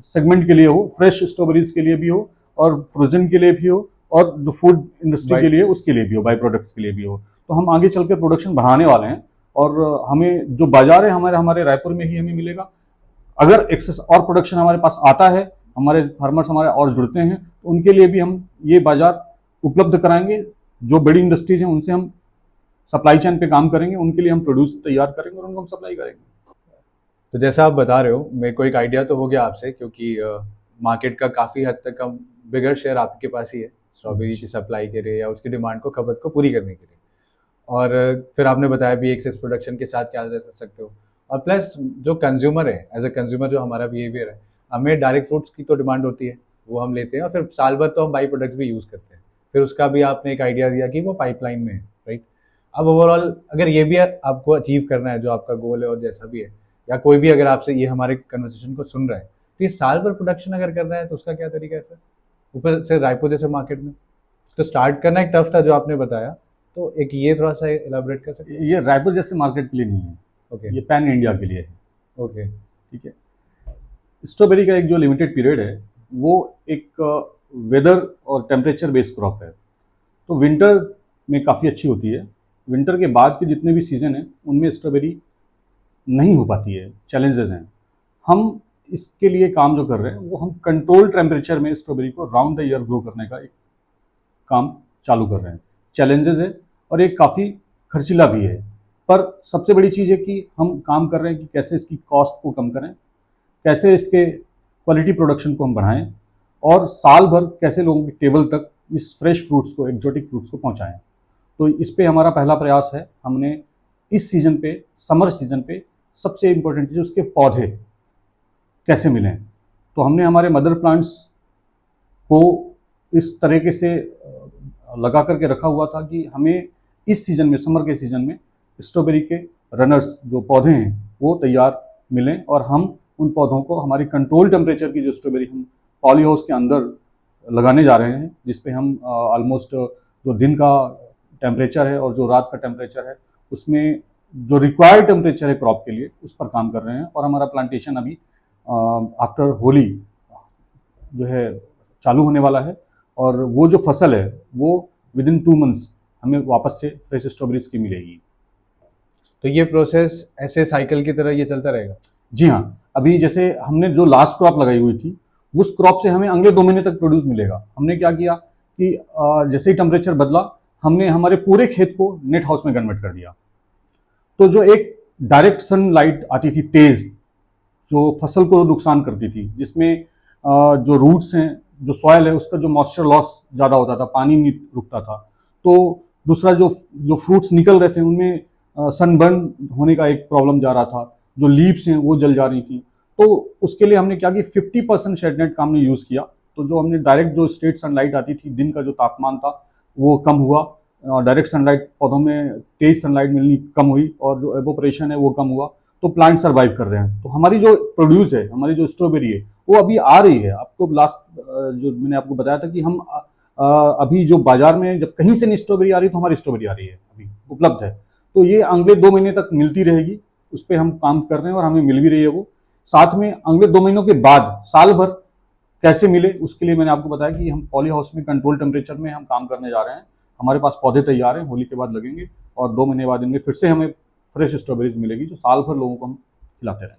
सेगमेंट के लिए हो, फ्रेश स्ट्रॉबेरीज के लिए भी हो और फ्रोजन के लिए भी हो और जो फूड इंडस्ट्री के लिए उसके लिए भी हो, बाई प्रोडक्ट्स के लिए भी हो। तो हम आगे चलकर प्रोडक्शन बढ़ाने वाले हैं और हमें जो बाजार है हमारे रायपुर में ही हमें मिलेगा। अगर एक्सेस और प्रोडक्शन हमारे पास आता है, हमारे फार्मर्स हमारे और जुड़ते हैं, तो उनके लिए भी हम ये बाजार उपलब्ध कराएंगे। जो बड़ी इंडस्ट्रीज हैं उनसे हम सप्लाई चेन पे काम करेंगे, उनके लिए हम प्रोड्यूस तैयार करेंगे और उनको हम सप्लाई करेंगे। तो जैसा आप बता रहे हो, मेरे को एक आइडिया तो हो गया आपसे, क्योंकि मार्केट का काफ़ी हद तक हम बिगर शेयर आपके पास ही है स्ट्रॉबेरी की सप्लाई के लिए या उसकी डिमांड को खपत को पूरी करने के लिए। और फिर आपने बताया भी एक्सेस प्रोडक्शन के साथ क्या कर सकते हो, और प्लस जो कंज्यूमर है, एज अ कंज्यूमर जो हमारा बिहेवियर है, हमें डायरेक्ट फ्रूट्स की तो डिमांड होती है, वो हम लेते हैं और फिर साल भर तो हम बाई प्रोडक्ट्स भी यूज़ करते हैं। फिर उसका भी आपने एक आइडिया दिया कि वो पाइपलाइन में है, राइट। अब ओवरऑल अगर ये भी आपको अचीव करना है जो आपका गोल है और जैसा भी है, या कोई भी अगर आपसे ये हमारे कन्वर्सेशन को सुन रहा है, तो ये साल भर प्रोडक्शन अगर करना है तो उसका क्या तरीका है सर? ऊपर से रायपुर जैसे मार्केट में तो स्टार्ट करना एक टफ था जो आपने बताया, तो एक ये थोड़ा सा एलाबोरेट कर सकते हैं? ये रायपुर जैसे मार्केट के लिए नहीं है, ओके। ये पैन इंडिया के लिए है। ओके, ठीक है। स्ट्रॉबेरी का एक जो लिमिटेड पीरियड है वो एक वेदर और टेम्परेचर बेस्ड क्रॉप है, तो विंटर में काफ़ी अच्छी होती है। विंटर के बाद के जितने भी सीज़न हैं उनमें स्ट्रॉबेरी नहीं हो पाती है, चैलेंजेस हैं। हम इसके लिए काम जो कर रहे हैं वो हम कंट्रोल टेम्परेचर में स्ट्रॉबेरी को राउंड द ईयर ग्रो करने का एक काम चालू कर रहे हैं। चैलेंजेस है और ये काफ़ी खर्चीला भी है, पर सबसे बड़ी चीज़ है कि हम काम कर रहे हैं कि कैसे इसकी कॉस्ट को कम करें, कैसे इसके क्वालिटी प्रोडक्शन को हम बढ़ाएं और साल भर कैसे लोगों की टेबल तक इस फ्रेश फ्रूट्स को, एक्जोटिक फ्रूट्स को पहुंचाएं। तो इस पे हमारा पहला प्रयास है। हमने इस सीज़न पे, समर सीज़न पे, सबसे इम्पोर्टेंट चीज़ उसके पौधे कैसे मिलें। तो हमने हमारे मदर प्लांट्स को इस तरीके से लगा करके रखा हुआ था कि हमें इस सीज़न में, समर के सीज़न में स्ट्रॉबेरी के रनर्स जो पौधे हैं वो तैयार मिलें और हम उन पौधों को हमारी कंट्रोल टेम्परेचर की जो स्ट्रॉबेरी हम पॉली हाउस के अंदर लगाने जा रहे हैं, जिसपे हम ऑलमोस्ट जो दिन का टेम्परेचर है और जो रात का टेम्परेचर है उसमें जो रिक्वायर्ड टेम्परेचर है क्रॉप के लिए उस पर काम कर रहे हैं। और हमारा प्लांटेशन अभी आफ्टर होली जो है चालू होने वाला है और वो जो फसल है वो विदिन 2 मंथ्स हमें वापस से फ्रेश स्ट्रॉबेरीज की मिलेगी। तो ये प्रोसेस ऐसे साइकिल की तरह ये चलता रहेगा? जी हाँ। अभी जैसे हमने जो लास्ट क्रॉप लगाई हुई थी उस क्रॉप से हमें अगले 2 महीने तक प्रोड्यूस मिलेगा। हमने क्या किया कि जैसे ही टेम्परेचर बदला हमने हमारे पूरे खेत को नेट हाउस में कन्वर्ट कर दिया। तो जो एक डायरेक्ट सनलाइट आती थी तेज, जो फसल को नुकसान करती थी, जिसमें जो रूट्स हैं, जो सॉयल है उसका जो मॉइस्चर लॉस ज़्यादा होता था, पानी नहीं रुकता था। तो दूसरा जो फ्रूट्स निकल रहे थे उनमें सनबर्न होने का एक प्रॉब्लम जा रहा था, जो लीव्स हैं वो जल जा रही थी। तो उसके लिए हमने क्या कि 50% शेडनेट का हमने यूज़ किया। तो जो हमने डायरेक्ट जो स्ट्रेट सनलाइट आती थी, दिन का जो तापमान था वो कम हुआ, डायरेक्ट सनलाइट पौधों में तेज सनलाइट मिलनी कम हुई और जो एवोपरेशन है वो कम हुआ, तो प्लांट सर्वाइव कर रहे हैं। तो हमारी जो प्रोड्यूस है, हमारी जो स्ट्रॉबेरी है वो अभी आ रही है। आपको लास्ट जो मैंने आपको बताया था कि हम अभी जो बाजार में जब कहीं से नहीं स्ट्रॉबेरी आ रही तो हमारी स्ट्रॉबेरी आ रही है, अभी उपलब्ध है। तो ये अगले 2 महीने तक मिलती रहेगी, उस पर हम काम कर रहे हैं और हमें मिल भी रही है वो। साथ में अगले 2 महीनों के बाद साल भर कैसे मिले उसके लिए मैंने आपको बताया कि हम पॉली हाउस में कंट्रोल टेम्परेचर में हम काम करने जा रहे हैं। हमारे पास पौधे तैयार हैं, होली के बाद लगेंगे और 2 महीने बाद इनमें फिर से हमें फ्रेश स्ट्रॉबेरीज मिलेगी जो साल भर लोगों को हम खिलाते रहेंगे।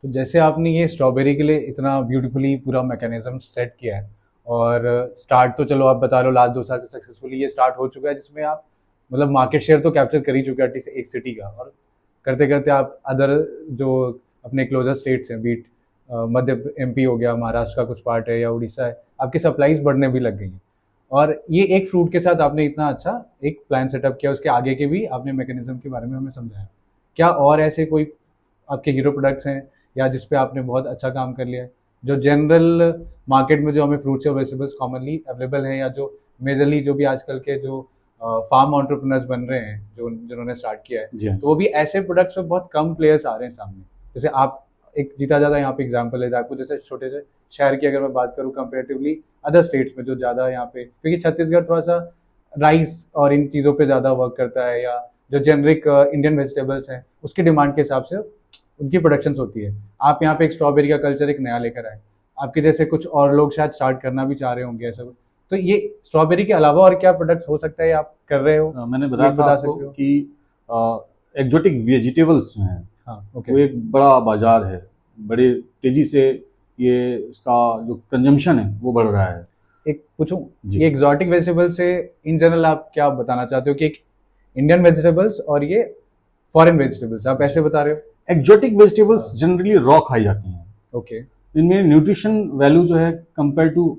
तो जैसे आपने ये स्ट्रॉबेरी के लिए इतना ब्यूटीफुली पूरा मैकेनिज्म सेट किया है, और स्टार्ट तो चलो आप बता रहे हो लास्ट 2 साल से सक्सेसफुली ये स्टार्ट हो चुका है, जिसमें आप मतलब मार्केट शेयर तो कैप्चर कर ही चुके हैं एटलीस्ट एक सिटी का, और करते करते आप अदर जो अपने क्लोजर स्टेट्स हैं, बीट मध्य एमपी हो गया, महाराष्ट्र का कुछ पार्ट है या उड़ीसा है, आपकी सप्लाईज बढ़ने भी लग गई हैं। और ये एक फ्रूट के साथ आपने इतना अच्छा एक प्लान सेटअप किया, उसके आगे के भी आपने मैकेनिज्म के बारे में हमें समझाया। क्या और ऐसे कोई आपके हीरो प्रोडक्ट्स हैं या जिस पे आपने बहुत अच्छा काम कर लिया है, जो जनरल मार्केट में जो हमें फ्रूट्स और वेजिटेबल्स कॉमनली अवेलेबल हैं, या जो मेजरली जो भी आजकल के जो फार्म एंटरप्रेन्योर्स बन रहे हैं, जो जिन्होंने स्टार्ट किया है, तो वो भी ऐसे प्रोडक्ट्स पे बहुत कम प्लेयर्स आ रहे हैं सामने। जैसे आप एक जीता जाता यहाँ पे एग्जाम्पल है, आपको जैसे छोटे से शहर की अगर मैं बात करूँ कंपेरेटिवली अदर स्टेट्स में जो ज़्यादा यहाँ पे, क्योंकि छत्तीसगढ़ थोड़ा सा राइस और इन चीज़ों पे ज़्यादा वर्क करता है, या जो जेनरिक इंडियन वेजिटेबल्स हैं उसकी डिमांड के हिसाब से उनकी प्रोडक्शंस होती है। आप यहाँ पे एक स्ट्रॉबेरी का कल्चर एक नया लेकर आए, आपके जैसे कुछ और लोग शायद स्टार्ट करना भी चाह रहे होंगे ऐसा कुछ। तो ये स्ट्रॉबेरी के अलावा और क्या प्रोडक्ट्स हो सकता है आप कर रहे हो? मैंने बताया था आपको कि एक्जोटिक वेजिटेबल्स जो हैं, हाँ, वो एक बड़ा बाजार है, बड़े तेजी से ये इसका जो कंजम्पशन है वो बढ़ रहा है। एक पूछूं, ये एक्सोटिक वेजिटेबल से इन जनरल आप क्या बताना चाहते हो कि एक इंडियन वेजिटेबल्स और ये फॉरेन वेजिटेबल्स, आप ऐसे बता रहे हो? एक्जोटिक वेजिटेबल्स जनरली रॉ खाई जाती हैं। ओके। इनमें न्यूट्रिशन वैल्यू जो है कंपेयर टू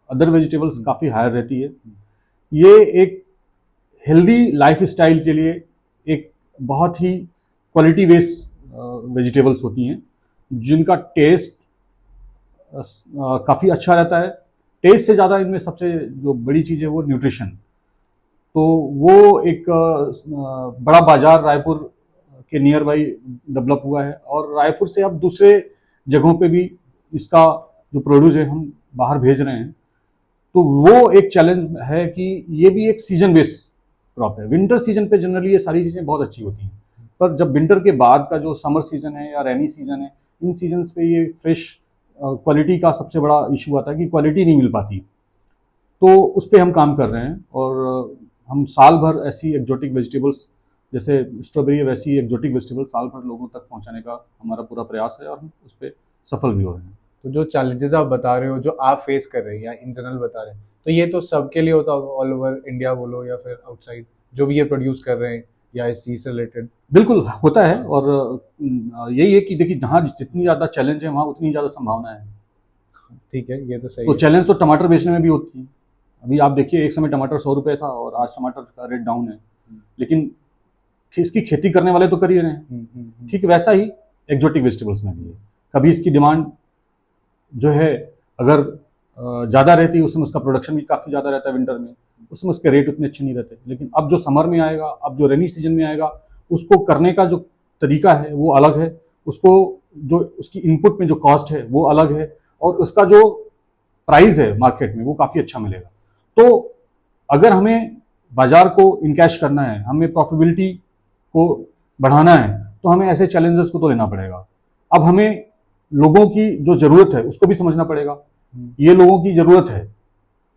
अदर वेजिटेबल्स काफ़ी हायर रहती है। ये एक हेल्दी लाइफ स्टाइल के लिए एक बहुत ही क्वालिटी बेस्ड वेजिटेबल्स होती हैं, जिनका टेस्ट काफ़ी अच्छा रहता है। टेस्ट से ज़्यादा इनमें सबसे जो बड़ी चीज़ है वो न्यूट्रिशन। तो वो एक बड़ा बाज़ार रायपुर के नियर बाई डेवलप हुआ है, और रायपुर से अब दूसरे जगहों पे भी इसका जो प्रोड्यूस है हम बाहर भेज रहे हैं। तो वो एक चैलेंज है कि ये भी एक सीजन बेस्ड क्रॉप है। विंटर सीजन पे जनरली ये सारी चीज़ें बहुत अच्छी होती हैं, पर जब विंटर के बाद का जो समर सीजन है या रेनी सीजन है, इन सीजन्स पे ये फ्रेश क्वालिटी का सबसे बड़ा इशू आता है कि क्वालिटी नहीं मिल पाती। तो उस पर हम काम कर रहे हैं, और हम साल भर ऐसी एक्जोटिक वेजिटेबल्स जैसे स्ट्रॉबेरी वैसी एक्जोटिक वेजिटेबल साल भर लोगों तक पहुंचाने का हमारा पूरा प्रयास है, और हम उस पर सफल भी हो रहे हैं। तो जो चैलेंजेस आप बता रहे हो, जो आप फेस कर रहे हैं या इन जनरल बता रहे हैं, तो ये तो सबके लिए होता होगा, ऑल ओवर इंडिया बोलो या फिर आउटसाइड जो भी ये प्रोड्यूस कर रहे हैं या इस चीज़ से रिलेटेड? बिल्कुल होता है, और यही है कि देखिए जहाँ जितनी ज़्यादा चैलेंज है वहाँ उतनी ज़्यादा संभावना है। ठीक है, ये तो सही तो है। चैलेंज तो टमाटर बेचने में भी होती है। अभी आप देखिए, एक समय टमाटर 100 रुपये था और आज टमाटर का रेट डाउन है, लेकिन इसकी खेती करने वाले तो कर ही रहे हैं। ठीक वैसा ही एक्जोटिक वेजिटेबल्स में भी है। कभी इसकी डिमांड जो है अगर ज़्यादा रहती है, उस समय उसका प्रोडक्शन भी काफ़ी ज़्यादा रहता है विंटर में, उस समय उसके रेट उतने अच्छे नहीं रहते। लेकिन अब जो समर में आएगा, अब जो रेनी सीजन में आएगा, उसको करने का जो तरीका है वो अलग है, उसको जो उसकी इनपुट में जो कॉस्ट है वो अलग है, और उसका जो प्राइस है मार्केट में वो काफ़ी अच्छा मिलेगा। तो अगर हमें बाजार को इनकैश करना है, हमें प्रॉफिटेबिलिटी को बढ़ाना है, तो हमें ऐसे चैलेंजेस को तो लेना पड़ेगा। अब हमें लोगों की जो ज़रूरत है उसको भी समझना पड़ेगा। ये लोगों की ज़रूरत है।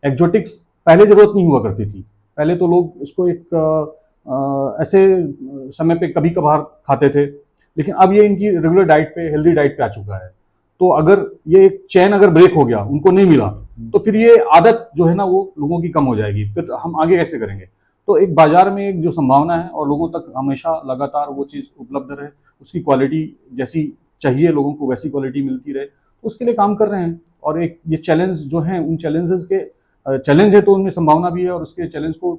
एक्जोटिक्स पहले ज़रूरत नहीं हुआ करती थी। पहले तो लोग इसको एक ऐसे समय पे कभी कभार खाते थे, लेकिन अब ये इनकी रेगुलर डाइट पे, हेल्दी डाइट पे आ चुका है। तो अगर ये एक चैन अगर ब्रेक हो गया, उनको नहीं मिला, तो फिर ये आदत जो है ना वो लोगों की कम हो जाएगी। फिर हम आगे कैसे करेंगे? तो एक बाजार में एक जो संभावना है और लोगों तक हमेशा लगातार वो चीज़ उपलब्ध रहे, उसकी क्वालिटी जैसी चाहिए लोगों को वैसी क्वालिटी मिलती रहे, तो उसके लिए काम कर रहे हैं। और एक ये चैलेंज जो हैं, उन चैलेंजेस के चैलेंज है तो उनमें संभावना भी है, और उसके चैलेंज को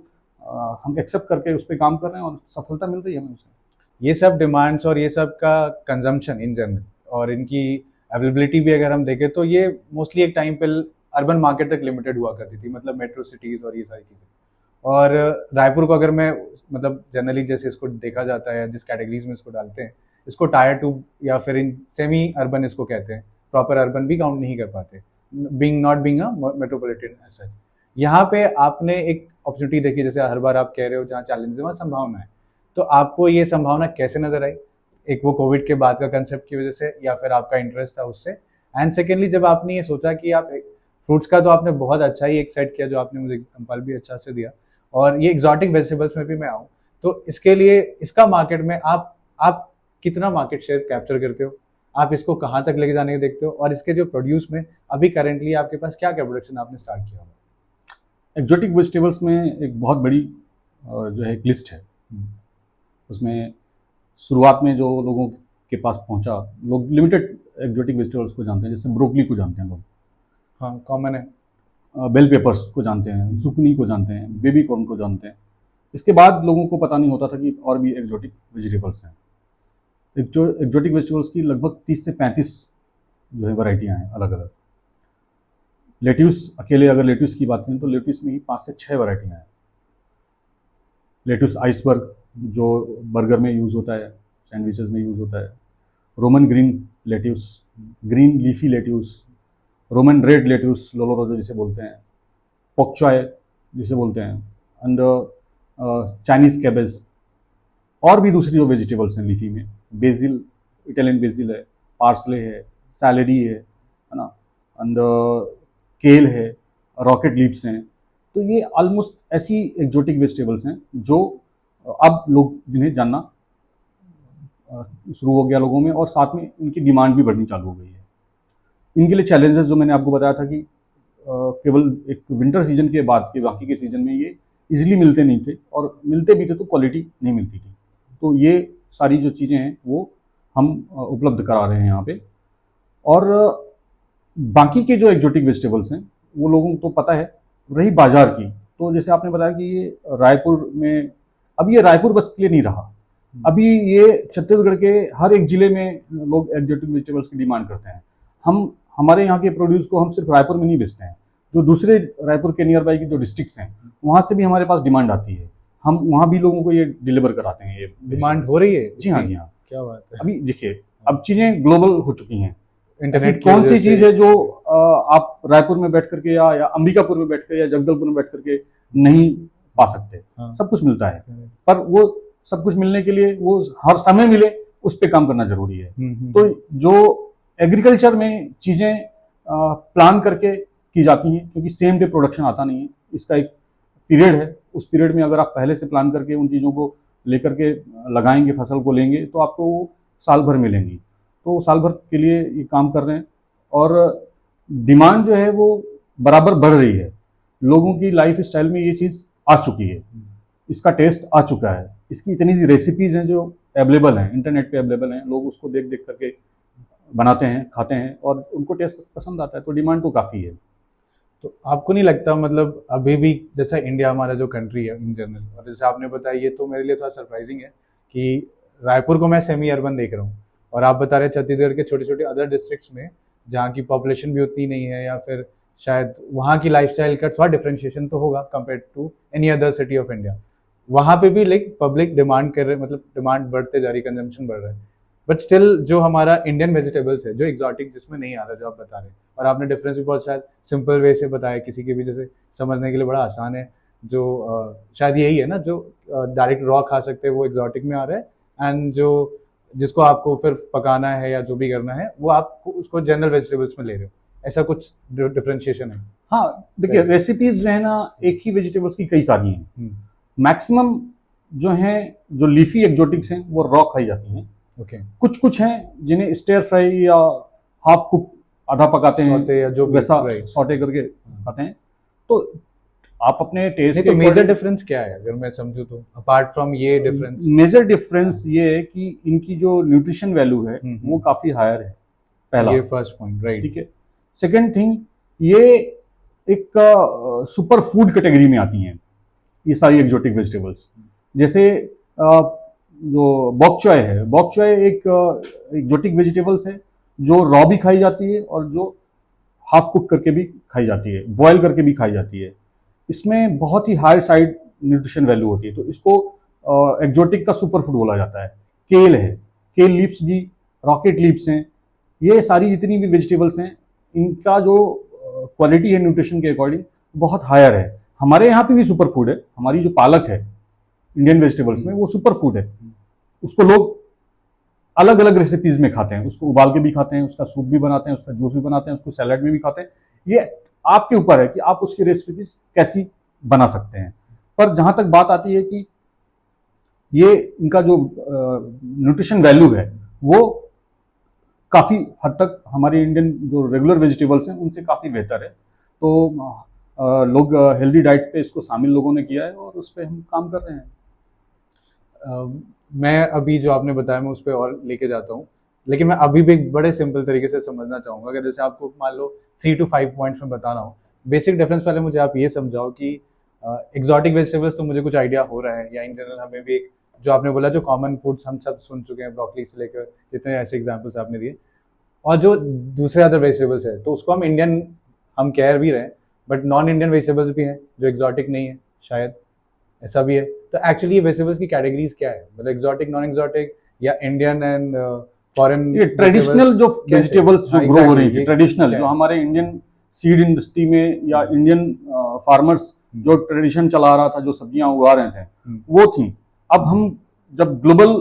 हम एक्सेप्ट करके उस पर काम कर रहे हैं, और सफलता मिल रही है हमें उसमें। ये सब डिमांड्स और ये सब का कंजम्पशन इन जनरल और इनकी अवेलेबिलिटी भी अगर हम देखें, तो ये मोस्टली एक टाइम पे अर्बन मार्केट तक लिमिटेड हुआ करती थी, मतलब मेट्रो सिटीज़ और ये सारी चीज़ें। और रायपुर को अगर मैं मतलब जनरली जैसे इसको देखा जाता है, जिस कैटेगरीज में इसको डालते हैं, इसको टायर 2 या फिर इन सेमी अर्बन इसको कहते हैं, प्रॉपर अर्बन भी काउंट नहीं कर पाते, not being a metropolitan age. यहाँ पे आपने एक अपॉर्चुनिटी देखी, जैसे हर बार आप कह रहे हो जहाँ चैलेंज है वहाँ संभावना है, तो आपको ये संभावना कैसे नजर आई? एक वो कोविड के बाद का कंसेप्ट की वजह से, या फिर आपका इंटरेस्ट था उससे? एंड सेकेंडली, जब आपने ये सोचा कि आप फ्रूट्स का तो आपने बहुत अच्छा ही एक सेट किया, जो आपने मुझे एग्जाम्पल भी अच्छा से दिया, और ये एक्सोटिक वेजिटेबल्स में भी मैं आऊँ, तो इसके लिए इसका मार्केट में आप कितना मार्केट शेयर कैप्चर करते हो, आप इसको कहाँ तक लेके जाने के देखते हो, और इसके जो प्रोड्यूस में अभी करेंटली आपके पास क्या क्या प्रोडक्शन आपने स्टार्ट किया होगा? एक्जोटिक वेजिटेबल्स में एक बहुत बड़ी जो है एक लिस्ट है। उसमें शुरुआत में जो लोगों के पास पहुंचा, लोग लिमिटेड एक्जोटिक वेजिटेबल्स को जानते हैं, जैसे ब्रोकली को जानते हैं लोग, हाँ कॉमन है। बेल पेपर्स को जानते हैं, जुकनी को जानते हैं, बेबी कॉर्न को जानते हैं। इसके बाद लोगों को पता नहीं होता था कि और भी एक्जोटिक वेजिटेबल्स हैं। एक्जोटिक वेजिटेबल्स की लगभग 30 से 35 जो है वैरायटियाँ हैं अलग अलग। लेट्यूस, अकेले अगर लेट्यूस की बात करें तो लेट्यूस में ही 5 से 6 वैरायटियाँ हैं। लेट्यूस आइसबर्ग जो बर्गर में यूज़ होता है, सैंडविचेस में यूज़ होता है, Roman green lettuce, green leafy lettuce, Roman red lettuce लोलो रोजो जिसे बोलते हैं, पोक चॉय जिसे बोलते हैं, एंड चाइनीज़ कैबेज, और भी दूसरी जो वेजिटेबल्स हैं लीफी में, बेसिल, इटालियन बेसिल है, पार्सले है, सैलरी है ना, एंड केल है, रॉकेट लीव्स हैं। तो ये ऑलमोस्ट ऐसी एक्जोटिक वेजिटेबल्स हैं जो अब लोग जिन्हें जानना शुरू हो गया लोगों में, और साथ में इनकी डिमांड भी बढ़नी चालू हो गई है। इनके लिए चैलेंजेस जो मैंने आपको बताया था कि केवल एक विंटर सीजन के बाद के बाकी के सीजन में ये इजीली मिलते नहीं थे, और मिलते भी थे तो क्वालिटी नहीं मिलती थी। तो ये सारी जो चीज़ें हैं वो हम उपलब्ध करा रहे हैं यहाँ पे। और बाकी के जो एक्जोटिक वेजिटेबल्स हैं वो लोगों को तो पता है। रही बाजार की, तो जैसे आपने बताया कि ये रायपुर में, अब ये रायपुर बस के लिए नहीं रहा, अभी ये छत्तीसगढ़ के हर एक जिले में लोग एक्जोटिक वेजिटेबल्स की डिमांड करते हैं। हम हमारे यहाँ के प्रोड्यूस को हम सिर्फ रायपुर में नहीं बेचते हैं, जो दूसरे रायपुर के नियर बाई की जो डिस्ट्रिक्ट्स हैं वहाँ से भी हमारे पास डिमांड आती है, हम वहाँ भी लोगों को ये डिलीवर कराते हैं। ये डिमांड हो रही है? जी हाँ, जी हाँ। क्या बात है। अभी देखिए, अब चीज़ें ग्लोबल हो चुकी हैं। इंटरनेट कौन सी चीज़ है जो आप रायपुर में बैठ करके या अंबिकापुर में बैठ कर या जगदलपुर में बैठ करके नहीं पा सकते? हाँ। सब कुछ मिलता है, पर वो सब कुछ मिलने के लिए वो हर समय मिले, उस पर काम करना जरूरी है। तो जो एग्रीकल्चर में चीज़ें प्लान करके की जाती हैं, क्योंकि सेम डे प्रोडक्शन आता नहीं है, इसका एक पीरियड है। उस पीरियड में अगर आप पहले से प्लान करके उन चीज़ों को लेकर के लगाएंगे, फसल को लेंगे, तो आपको वो साल भर मिलेंगी। तो साल भर के लिए ये काम कर रहे हैं, और डिमांड जो है वो बराबर बढ़ रही है। लोगों की लाइफ स्टाइल में ये चीज़ आ चुकी है, इसका टेस्ट आ चुका है। इसकी इतनी रेसिपीज़ हैं जो अवेलेबल हैं, इंटरनेट पे अवेलेबल हैं, लोग उसको देख देख करके बनाते हैं, खाते हैं, और उनको टेस्ट पसंद आता है, तो डिमांड तो काफ़ी है। तो आपको नहीं लगता, मतलब अभी भी जैसा इंडिया हमारा जो कंट्री है इन जनरल, और जैसे आपने बताया, ये तो मेरे लिए थोड़ा सरप्राइजिंग है कि रायपुर को मैं सेमी अर्बन देख रहा हूँ, और आप बता रहे हैं छत्तीसगढ़ के छोटे छोटे अदर डिस्ट्रिक्ट्स में जहाँ की पॉपुलेशन भी उतनी नहीं है, या फिर शायद वहाँ की लाइफस्टाइल का थोड़ा डिफरेंशिएशन तो होगा compare to any other city of India. वहाँ पे भी लाइक पब्लिक डिमांड कर रहे, मतलब डिमांड बढ़ते जा रही, कंजम्पशन बढ़ रहा है, बट स्टिल जो हमारा इंडियन वेजिटेबल्स है जो एक्सॉटिक जिसमें नहीं आ रहा, जो आप बता रहे हैं, और आपने डिफरेंस भी बहुत शायद सिंपल वे से बताया, किसी के भी जैसे समझने के लिए बड़ा आसान है, जो शायद यही है ना, जो डायरेक्ट रॉ खा सकते हैं वो एक्सॉटिक में आ रहा है, एंड जो जिसको आपको फिर पकाना है या जो भी करना है वो आप उसको जनरल वेजिटेबल्स में ले रहे हो, ऐसा कुछ डिफरेंशिएशन है? हाँ, देखिए, रेसिपीज जो है ना, एक ही वेजिटेबल्स की कई सारी हैं। मैक्सिमम जो हैं, जो लीफी एक्जोटिक्स हैं, वो रॉ खाई जाती हैं। कुछ कुछ हैं जिन्हें स्टेयर फ्राई या हाफ कुक, आधा पकाते हैं, या जो वैसा सॉटे करके खाते हैं। तो आप अपने टेस्ट तो मेजर डिफरेंस क्या है अगर मैं समझूं तो, अपार्ट फ्रॉम ये डिफरेंस? मेजर डिफरेंस ये है कि इनकी जो न्यूट्रिशन वैल्यू है वो काफी हायर है, पहला, ये फर्स्ट पॉइंट, राइट। ठीक है। सेकंड थिंग, ये एक सुपर फूड कैटेगरी में आती हैं ये सारी एक्जोटिक वेजिटेबल्स। जैसे जो बॉक चॉय है, बॉक चॉय एक एक्जोटिक वेजिटेबल्स है जो रॉ भी खाई जाती है और जो हाफ कुक करके भी खाई जाती है, बॉयल करके भी खाई जाती है। इसमें बहुत ही हाई साइड न्यूट्रिशन वैल्यू होती है, तो इसको एक्जोटिक का सुपर फूड बोला जाता है। केल है, केल लीव्स भी, रॉकेट लीव्स हैं, ये सारी जितनी भी वेजिटेबल्स हैं, इनका जो क्वालिटी है न्यूट्रिशन के अकॉर्डिंग बहुत हायर है। हमारे यहाँ पे भी सुपर फूड है, हमारी जो पालक है इंडियन वेजिटेबल्स में, वो सुपर फूड है। उसको लोग अलग अलग रेसिपीज में खाते हैं, उसको उबाल के भी खाते हैं, उसका सूप भी बनाते हैं, उसका जूस भी बनाते हैं, उसको सैलड में भी खाते हैं। ये आपके ऊपर है कि आप उसकी रेसिपीज कैसी बना सकते हैं। पर जहां तक बात आती है कि ये इनका जो न्यूट्रिशन वैल्यू है वो काफ़ी हद तक हमारे इंडियन जो रेगुलर वेजिटेबल्स हैं उनसे काफ़ी बेहतर है। तो लोग हेल्दी डाइट पे इसको शामिल लोगों ने किया है और उस पर हम काम कर रहे हैं। मैं अभी जो आपने बताया मैं उस पर और लेके जाता हूँ, लेकिन मैं अभी भी एक बड़े सिंपल तरीके से समझना चाहूँगा। अगर जैसे आपको मान लो 3 to 5 पॉइंट्स में बताना हो, बेसिक डिफरेंस पहले मुझे आप ये समझाओ कि एग्जॉटिक वेजिटेबल्स तो मुझे कुछ आइडिया हो रहा है, या इन जनरल हमें भी एक जो आपने बोला जो कॉमन फूड्स हम सब सुन चुके हैं, ब्रोकली से लेकर जितने ऐसे एग्जाम्पल्स आपने दिए, और जो दूसरे अदर वेजिटेबल्स है तो उसको हम इंडियन हम कह भी रहे हैं, बट नॉन इंडियन वेजिटेबल्स भी हैं जो एग्जॉटिक नहीं है, शायद ऐसा भी है। तो एक्चुअली ये वेजिटेबल्स की कैटेगरीज क्या है, मतलब एग्जॉटिक, नॉन एग्जॉटिक, या इंडियन एंड फॉरेन? ये ट्रेडिशनल जो वेजिटेबल्स जो ग्रो हो रही थी, ट्रेडिशनल जो हमारे इंडियन सीड इंडस्ट्री में या इंडियन फार्मर्स जो ट्रेडिशन चला रहा था, जो सब्जियां उगा रहे थे, वो थी। अब हम जब ग्लोबल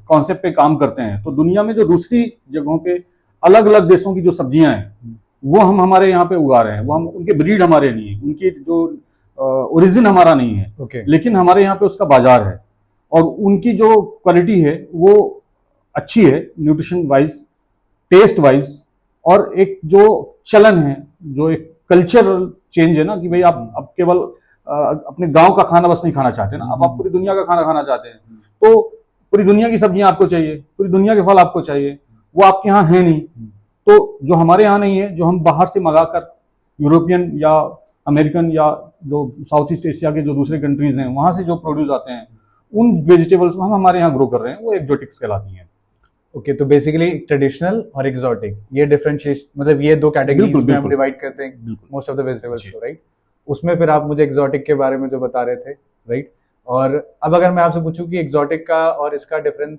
कॉन्सेप्ट पे काम करते हैं तो दुनिया में जो दूसरी जगहों पे अलग अलग देशों की जो सब्जियां हैं वो हम हमारे यहाँ पे उगा रहे हैं, वो हम उनके ब्रीड हमारे नहीं है, उनकी जो ओरिजिन हमारा नहीं है, लेकिन हमारे यहाँ पे उसका बाजार है और उनकी जो क्वालिटी है वो अच्छी है, न्यूट्रिशन वाइज, टेस्ट वाइज, और एक जो चलन है, जो एक कल्चरल चेंज है ना कि भाई आप अब केवल अपने गांव का खाना बस नहीं खाना चाहते ना, अब आप पूरी दुनिया का खाना खाना चाहते हैं। तो पूरी दुनिया की सब्जियां आपको चाहिए, पूरी दुनिया के फल आपको चाहिए, वो आपके यहाँ है नहीं। तो जो हमारे यहाँ नहीं है, जो हम बाहर से मंगाकर यूरोपियन या अमेरिकन या जो साउथ ईस्ट एशिया के जो दूसरे कंट्रीज हैं वहां से जो प्रोड्यूस आते हैं, उन वेजिटेबल्स को हम हमारे यहाँ ग्रो कर रहे हैं, वो एक्जोटिक्स कहलाती हैं। ओके, तो बेसिकली ट्रेडिशनल और एक्सोटिक, ये डिफरेंशिएशन, मतलब ये दो कैटेगरीज में हम डिवाइड करते हैं मोस्ट ऑफ द वेजिटेबल्स को, राइट? उसमें फिर आप मुझे एक्सोटिक के बारे में जो बता रहे थे, राइट? और अब अगर मैं आपसे पूछूं कि एक्सोटिक का और इसका डिफरेंस,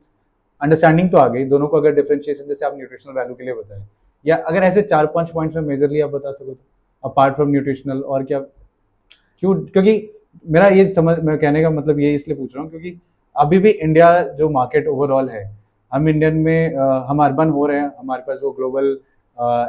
अंडरस्टैंडिंग तो आ गई दोनों को, अगर डिफरेंशिएशन जैसे आप न्यूट्रिशनल वैल्यू के लिए बताएं, या अगर ऐसे 4-5 पॉइंट्स में मेजरली आप बता सको तो अपार्ट फ्रॉम न्यूट्रिशनल, और क्या क्यों? क्योंकि मेरा ये समझ, मैं कहने का मतलब ये इसलिए पूछ रहा हूँ क्योंकि अभी भी इंडिया जो मार्केट ओवरऑल है, हम इंडियन में हम अर्बन हो रहे हैं, हमारे पास वो ग्लोबल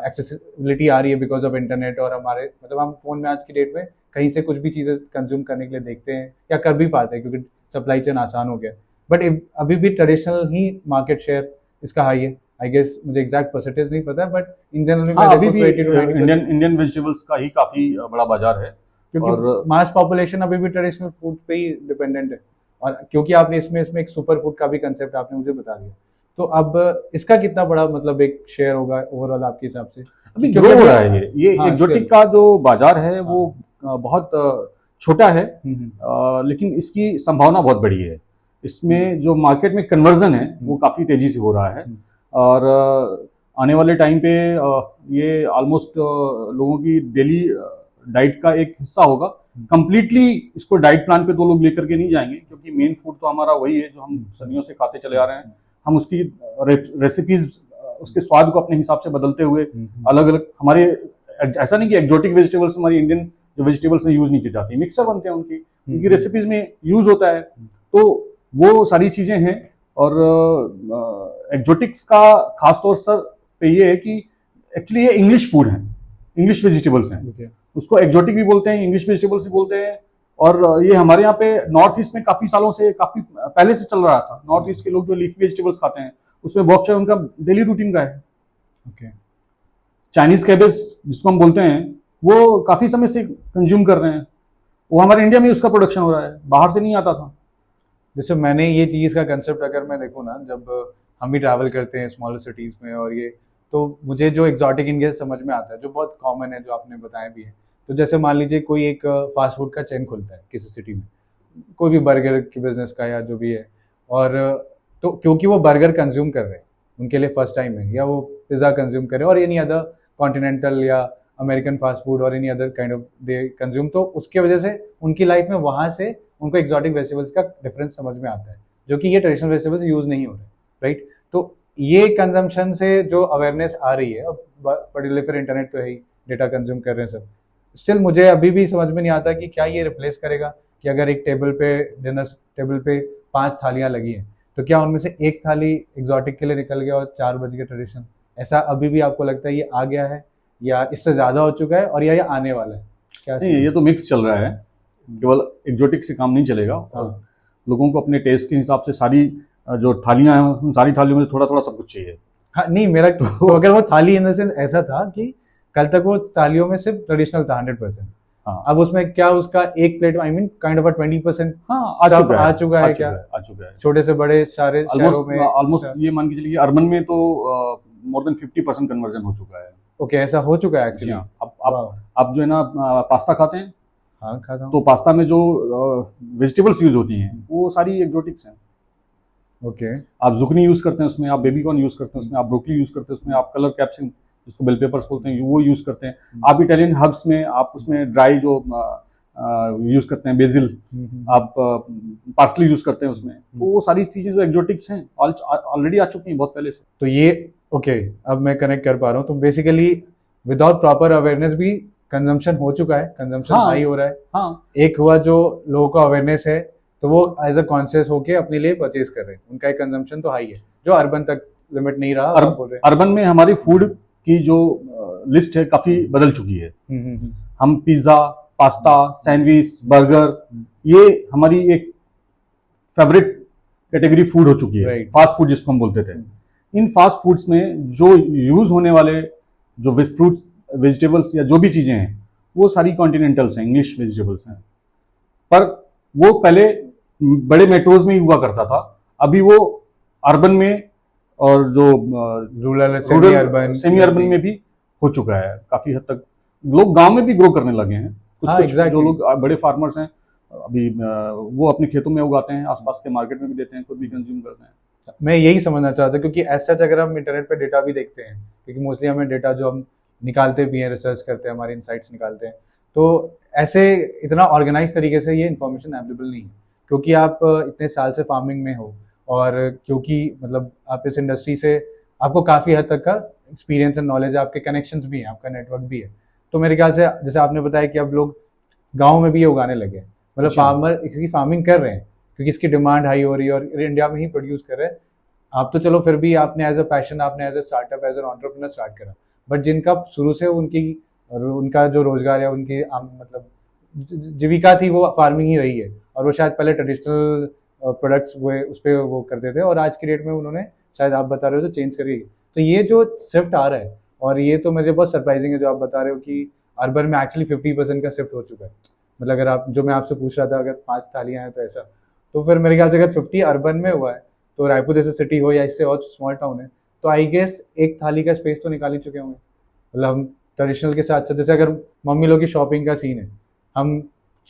एक्सेसिबिलिटी आ रही है बिकॉज ऑफ इंटरनेट, और हमारे मतलब हम फोन में आज की डेट में कहीं से कुछ भी चीज़ें कंज्यूम करने के लिए देखते हैं या कर भी पाते हैं क्योंकि सप्लाई चेन आसान हो गया। बट अभी भी ट्रेडिशनल ही मार्केट शेयर इसका हाई है, आई गेस, मुझे एग्जैक्ट परसेंटेज नहीं पता, बट इन जनरल अभी भी इंडियन वेजिटेबल्स का ही काफी बड़ा बाजार है, क्योंकि मास पॉपुलेशन अभी भी ट्रेडिशनल फूड पे ही डिपेंडेंट है। और क्योंकि आपने इसमें एक सुपर फूड का भी कंसेप्ट आपने मुझे बता दिया, तो अब इसका कितना बड़ा मतलब एक शेयर होगा ओवरऑल आपके हिसाब से? अभी ग्रो हो रहा है ये एक्जोटिक का जो बाजार है वो बहुत छोटा है, लेकिन इसकी संभावना बहुत बड़ी है। इसमें जो मार्केट में कन्वर्जन है वो काफी तेजी से हो रहा है, और आने वाले टाइम पे ये ऑलमोस्ट लोगों की डेली डाइट का एक हिस्सा होगा। कंप्लीटली इसको डाइट प्लान पे तो लोग लेकर के नहीं जाएंगे, क्योंकि मेन फूड तो हमारा वही है जो हम सदियों से खाते चले आ रहे हैं। हम उसकी रेसिपीज, उसके स्वाद को अपने हिसाब से बदलते हुए अलग अलग, हमारे ऐसा नहीं कि एक्जोटिक वेजिटेबल्स हमारी इंडियन जो वेजिटेबल्स में यूज नहीं की जाती, मिक्सर बनते हैं उनकी रेसिपीज में यूज होता है, तो वो सारी चीजें हैं। और एक्जोटिक्स का खास तौर सर पे ये है कि एक्चुअली ये इंग्लिश फूड है, इंग्लिश वेजिटेबल्स हैं, उसको एक्जोटिक भी बोलते हैं, इंग्लिश वेजिटेबल्स भी बोलते हैं। और ये हमारे यहाँ पे नॉर्थ ईस्ट में काफी सालों से, काफी पहले से चल रहा था। नॉर्थ ईस्ट के लोग जो लीफी वेजिटेबल्स खाते हैं उसमें बॉक चॉय उनका डेली रूटीन का है। चाइनीज कैबेज जिसको हम बोलते हैं वो काफी समय से कंज्यूम कर रहे हैं, वो हमारे इंडिया में उसका प्रोडक्शन हो रहा है, बाहर से नहीं आता था। जैसे मैंने ये चीज़ का कंसेप्ट अगर मैं देखूँ ना, जब हम भी ट्रैवल करते हैं स्मॉलर सिटीज़ में, और ये तो मुझे जो एक्जॉटिक इंग्रेडिएंट्स समझ में आता है जो बहुत कॉमन है, जो आपने बताया भी है। तो जैसे मान लीजिए कोई एक फास्ट फूड का चेन खुलता है किसी सिटी में, कोई भी बर्गर की बिजनेस का या जो भी है, और तो क्योंकि वो बर्गर कंज्यूम कर रहे हैं, उनके लिए फर्स्ट टाइम है, या वो पिज़्ज़ा कंज्यूम कर रहे हैं और एनी अदर कॉन्टिनेंटल या अमेरिकन फास्ट फूड और any other kind of they consume, तो उसके वजह से उनकी लाइफ में वहाँ से उनको एक्जॉटिक वेजिटेबल्स का डिफरेंस समझ में आता है, जो कि ये ट्रेडिशनल वेजिटेबल्स यूज़ नहीं हो रहे, राइट? तो ये कंजम्पशन से जो अवेयरनेस आ रही है, अब पर्टिकुलर फिर इंटरनेट तो है ही, डेटा कंज्यूम कर रहे हैं सब, स्टिल मुझे अभी भी समझ में नहीं आता कि क्या ये रिप्लेस करेगा कि अगर एक टेबल पे, डिनर टेबल पे 5 थालियाँ लगी हैं, तो क्या उनमें से एक थाली एक्जॉटिक के लिए निकल गया और 4 बज गए ट्रेडिशनल? ऐसा अभी भी आपको लगता है ये आ गया है, या इससे ज़्यादा हो चुका है, और या ये आने वाला है? क्या नहीं, ये तो मिक्स चल रहा है, केवल एक्जोटिक से काम नहीं चलेगा। लोगों को अपने टेस्ट के हिसाब से सारी जो थालियां हैं उन सारी थालियों में थोड़ा थोड़ा सब कुछ चाहिए। हाँ नहीं, मेरा तो अगर वो थाली इन द सेंस ऐसा था कि कल तक वो थालियों में सिर्फ ट्रेडिशनल था 100%। हाँ, अब उसमें क्या उसका एक plate I mean kind of 20% हाँ आ चुका है क्या? आ चुका है। छोटे से बड़े सारे शहरों में ऑलमोस्ट ये मान के चलिए अर्बन में तो मोर देन 50% कन्वर्जन हो चुका है। ओके, ऐसा हो चुका है एक्चुअली। अब जो है ना पास्ता खाते हैं, हाँ खाता हूँ। तो पास्ता में जो वेजिटेबल्स यूज होती हैं वो सारी एक्जोटिक्स हैं। ओके, आप जुकनी यूज करते हैं उसमें, आप बेबी कॉर्न यूज करते हैं उसमें, आप ब्रोकली यूज करते हैं उसमें, आप कलर कैप्सिकम जिसको बेल पेपर्स बोलते हैं वो यूज करते हैं। आप इटालियन हर्ब्स में आप उसमें ड्राई जो यूज करते हैं बेसिल, आप पार्सली यूज करते हैं उसमें, तो वो सारी चीजें जो एक्जोटिक्स हैं ऑलरेडी आ चुकी हैं बहुत पहले से। तो ये ओके, अब मैं कनेक्ट कर पा रहा हूँ। तो बेसिकली विदाउट प्रॉपर अवेयरनेस भी कंजम्पशन हो चुका है, कंजम्पशन हाई हो रहा है। हाँ, एक हुआ जो लोगों को अवेयरनेस है तो वो एज अ कॉन्शियस होके अपने लिए परचेज कर रहे हैं, उनका एक कंजम्पशन तो हाई है जो अर्बन तक लिमिट नहीं रहा। बोल रहे अर्बन में हमारी फूड की जो लिस्ट है काफी बदल चुकी है। हम पिज्जा, पास्ता, सैंडविच, बर्गर, ये हमारी एक फेवरेट कैटेगरी फूड हो चुकी है। फास्ट फूड जिसको हम बोलते थे। इन फास्ट फूड्स में जो यूज होने वाले जो फ्रूट्स, वेजिटेबल्स या जो भी चीजें हैं वो सारी कॉन्टिनेंटल्स हैं, इंग्लिश वेजिटेबल्स हैं। पर वो पहले बड़े मेट्रोज में ही हुआ करता था, अभी वो अर्बन में और जो रूरल सेमी अर्बन में भी हो चुका है। काफी हद तक लोग गांव में भी ग्रो करने लगे हैं। कुछ जो लोग बड़े फार्मर्स हैं अभी वो अपने खेतों में उगाते हैं, आसपास के मार्केट में भी देते हैं, खुद भी कंज्यूम करते हैं। मैं यही समझना चाहता हूँ क्योंकि एज सच अगर हम इंटरनेट पे डेटा भी देखते हैं, क्योंकि मोस्टली हमें डेटा जो हम निकालते भी हैं, रिसर्च करते हैं, हमारे इनसाइट्स निकालते हैं, तो ऐसे इतना ऑर्गेनाइज तरीके से ये इन्फॉर्मेशन अवेलेबल नहीं है। क्योंकि आप इतने साल से फार्मिंग में हो और क्योंकि मतलब आप इस इंडस्ट्री से आपको काफ़ी हद तक का एक्सपीरियंस एंड नॉलेज है, आपके कनेक्शंस भी हैं, आपका नेटवर्क भी है। तो मेरे ख्याल से जैसे आपने बताया कि अब लोग गाँव में भी ये उगाने लगे, मतलब फार्मर इसकी फार्मिंग कर रहे हैं क्योंकि इसकी डिमांड हाई हो रही है और इंडिया में ही प्रोड्यूस कर रहे हैं। आप तो चलो फिर भी आपने एज अ पैशन, आपने as a startup, as an entrepreneur start करा, बट जिनका शुरू से उनका जो रोजगार है, उनकी मतलब जीविका थी वो फार्मिंग ही रही है, और वो शायद पहले ट्रेडिशनल प्रोडक्ट्स वो उस पर वो करते थे, और आज की डेट में उन्होंने शायद आप बता रहे हो तो चेंज करी। तो ये जो शिफ्ट आ रहा है, और ये तो मुझे बहुत सरप्राइजिंग है जो आप बता रहे हो कि अर्बन में एक्चुअली 50% का शिफ्ट हो चुका है। मतलब अगर आप जो मैं आपसे पूछ रहा था अगर 5 थालियाँ हैं तो ऐसा, तो फिर मेरे ख्याल से अगर 50 अर्बन में हुआ है तो रायपुर जैसे सिटी हो या इससे और स्मॉल टाउन है तो आई गेस एक थाली का स्पेस तो निकाल ही चुके होंगे। मतलब हम ट्रेडिशनल के साथ साथ जैसे अगर मम्मी लोग की शॉपिंग का सीन है, हम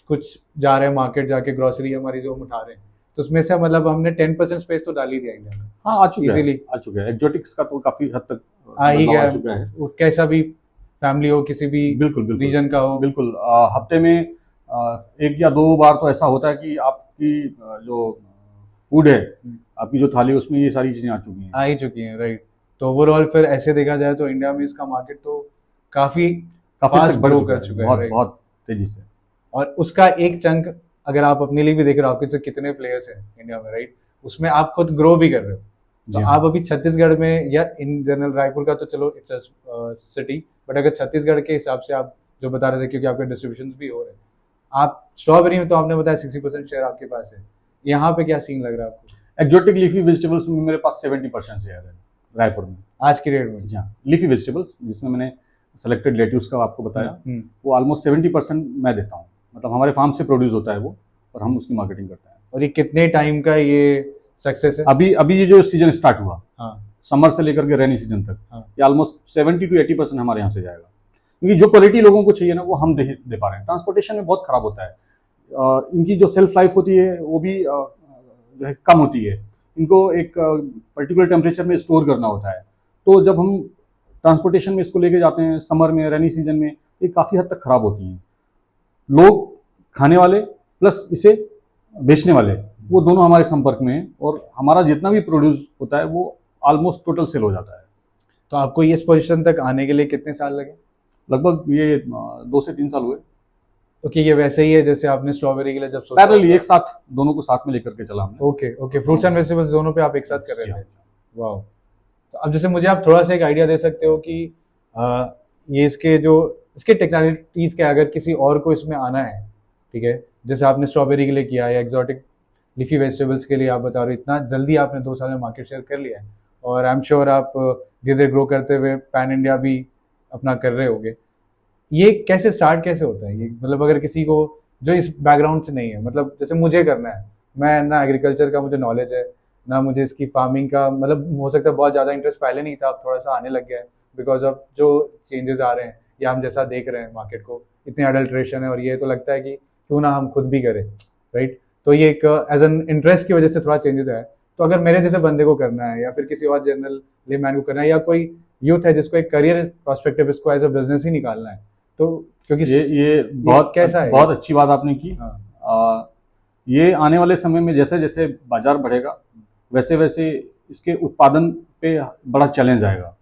कुछ जा रहे हैं मार्केट जाके ग्रोसरी हमारी जो हम उठा रहे हैं, तो उसमें से मतलब हमने 10% स्पेस तो डाल ही दिया इंडिया में। हाँ, आ चुका है। एक्जोटिक्स का तो काफी हद तक आ ही गया है, कैसा भी फैमिली हो, किसी भी बिल्कुल रीजन का हो। बिल्कुल हफ्ते में 1 या 2 बार तो ऐसा होता है कि आपकी जो फूड है, आपकी जो थाली है उसमें ये सारी चीजें आ ही चुकी हैं, राइट। तो ओवरऑल फिर ऐसे देखा जाए तो इंडिया में इसका मार्केट तो काफी फास्ट ग्रो कर चुका है, बहुत तेजी से। और उसका एक चंक अगर आप अपने लिए भी देख रहे हो, आपके कितने प्लेयर्स हैं इंडिया में, राइट, उसमें आप खुद ग्रो भी कर रहे हो। तो आप अभी छत्तीसगढ़ में या इन जनरल रायपुर का तो चलो इट्स अ सिटी, बट अगर छत्तीसगढ़ के हिसाब से आप जो बता रहे थे क्योंकि आपके डिस्ट्रीब्यूशन भी हो रहे हैं, आप स्ट्रॉबेरी में तो आपने बताया 60% शेयर आपके पास है, यहाँ पे क्या सीन लग रहा है आपको? एक्जोटिक लीफी वेजिटेबल्स में मेरे पास 70% शेयर है रायपुर में आज की डेट में। हाँ, लीफी वेजिटेबल्स जिसमें मैंने सेलेक्टेड लेट्यूस का आपको बताया, वो ऑलमोस्ट 70% मैं देता हूँ। मतलब हमारे फार्म से प्रोड्यूस होता है वो, और हम उसकी मार्केटिंग करते हैं। और ये कितने टाइम का ये सक्सेस है? अभी ये जो सीजन स्टार्ट हुआ, हाँ, समर से लेकर के रेनी सीजन तक, हाँ, ये ऑलमोस्ट 70 to 80% हमारे यहाँ से जाएगा। क्योंकि जो क्वालिटी लोगों को चाहिए ना वो हम दे पा रहे हैं। ट्रांसपोर्टेशन में बहुत खराब होता है, इनकी जो सेल्फ लाइफ होती है वो भी जो है कम होती है। इनको एक पर्टिकुलर टेम्परेचर में स्टोर करना होता है, तो जब हम ट्रांसपोर्टेशन में इसको लेके जाते हैं समर में, रेनी सीजन में, ये काफ़ी हद तक खराब होती हैं। लोग खाने वाले प्लस इसे बेचने वाले वो दोनों हमारे संपर्क में हैं, और हमारा जितना भी प्रोड्यूस होता है वो ऑलमोस्ट टोटल सेल हो जाता है। तो आपको इस पोजीशन तक आने के लिए कितने साल लगे? लगभग ये 2 से 3 साल हुए। ओके, ये वैसे ही है जैसे आपने स्ट्रॉबेरी के लिए जब पैरेलली एक साथ दोनों को साथ में लेकर के चला हमने। ओके, फ्रूट्स एंड वेजिटेबल्स दोनों पे आप एक साथ कर रहे थे। वाह। तो अब जैसे मुझे आप थोड़ा सा एक आइडिया दे सकते हो कि ये इसके टेक्नोलॉजीज के अगर किसी और को इसमें आना है, ठीक है, जैसे आपने स्ट्रॉबेरी के लिए किया या एक्सोटिक लीफी वेजिटेबल्स के लिए आप बता रहे हो इतना जल्दी आपने 2 साल में मार्केट शेयर कर लिया है, और आई एम श्योर आप धीरे धीरे ग्रो करते हुए पैन इंडिया भी अपना कर रहे होगे। ये कैसे स्टार्ट कैसे होता है ये, मतलब अगर किसी को जो इस बैकग्राउंड से नहीं है, मतलब जैसे मुझे करना है, मैं ना एग्रीकल्चर का मुझे नॉलेज है ना मुझे इसकी फार्मिंग का, मतलब हो सकता है बहुत ज़्यादा इंटरेस्ट पहले नहीं था, अब थोड़ा सा आने लग गया है बिकॉज ऑफ जो चेंजेस आ रहे हैं या हम जैसा देख रहे हैं मार्केट को, इतनी अडल्ट्रेशन है, और ये तो लगता है कि क्यों ना हम खुद भी करें, राइट। तो ये एक एज एन इंटरेस्ट की वजह से थोड़ा चेंजेस आया। तो अगर मेरे जैसे बंदे को करना है या फिर किसी और जनरल लेमैन को करना है या कोई यूथ है जिसको एक करियर प्रोस्पेक्टिव इसको एज अ बिजनेस ही निकालना है, तो क्योंकि ये बहुत कैसा है, बहुत अच्छी बात आपने की। हाँ। ये आने वाले समय में जैसे जैसे बाजार बढ़ेगा वैसे वैसे इसके उत्पादन पे बड़ा चैलेंज आएगा,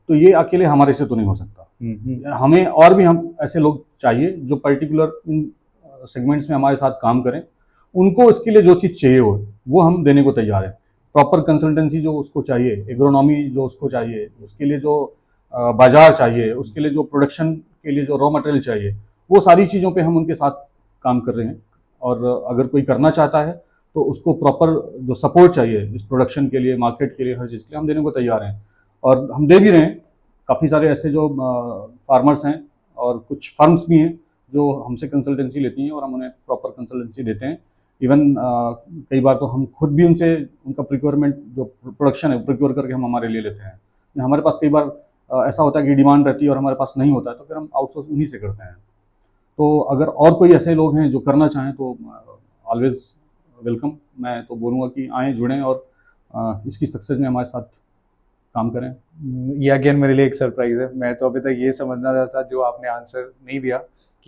तो ये अकेले हमारे से तो नहीं हो सकता। हमें और भी हम ऐसे लोग चाहिए जो पर्टिकुलर इन सेगमेंट्स में हमारे साथ काम करें, उनको इसके लिए जो चीज़ चाहिए हो वो हम देने को तैयार हैं। प्रॉपर कंसल्टेंसी जो उसको चाहिए, एग्रोनॉमी जो उसको चाहिए, उसके लिए जो बाजार चाहिए, उसके लिए जो प्रोडक्शन के लिए जो रॉ मटेरियल चाहिए, वो सारी चीज़ों पे हम उनके साथ काम कर रहे हैं। और अगर कोई करना चाहता है तो उसको प्रॉपर जो सपोर्ट चाहिए इस प्रोडक्शन के लिए, मार्केट के लिए, हर चीज़ के लिए हम देने को तैयार हैं और हम दे भी रहे हैं। काफ़ी सारे ऐसे जो फार्मर्स हैं और कुछ फर्म्स भी हैं जो हमसे कंसल्टेंसी लेती हैं और हम उन्हें प्रॉपर कंसल्टेंसी देते हैं। इवन कई बार तो हम खुद भी उनसे उनका प्रिक्योरमेंट जो प्रोडक्शन है प्रिक्योर करके हम हमारे लिए लेते हैं। हमारे पास कई बार ऐसा होता है कि डिमांड रहती है और हमारे पास नहीं होता है, तो फिर हम आउटसोर्स उन्हीं से करते हैं। तो अगर और कोई ऐसे लोग हैं जो करना चाहें तो ऑलवेज वेलकम। मैं तो बोलूँगा कि आएँ, जुड़ें और इसकी सक्सेस में हमारे साथ काम करें। ये अगेन मेरे लिए एक सरप्राइज है। मैं तो अभी तक ये समझना रहा था जो आपने आंसर नहीं दिया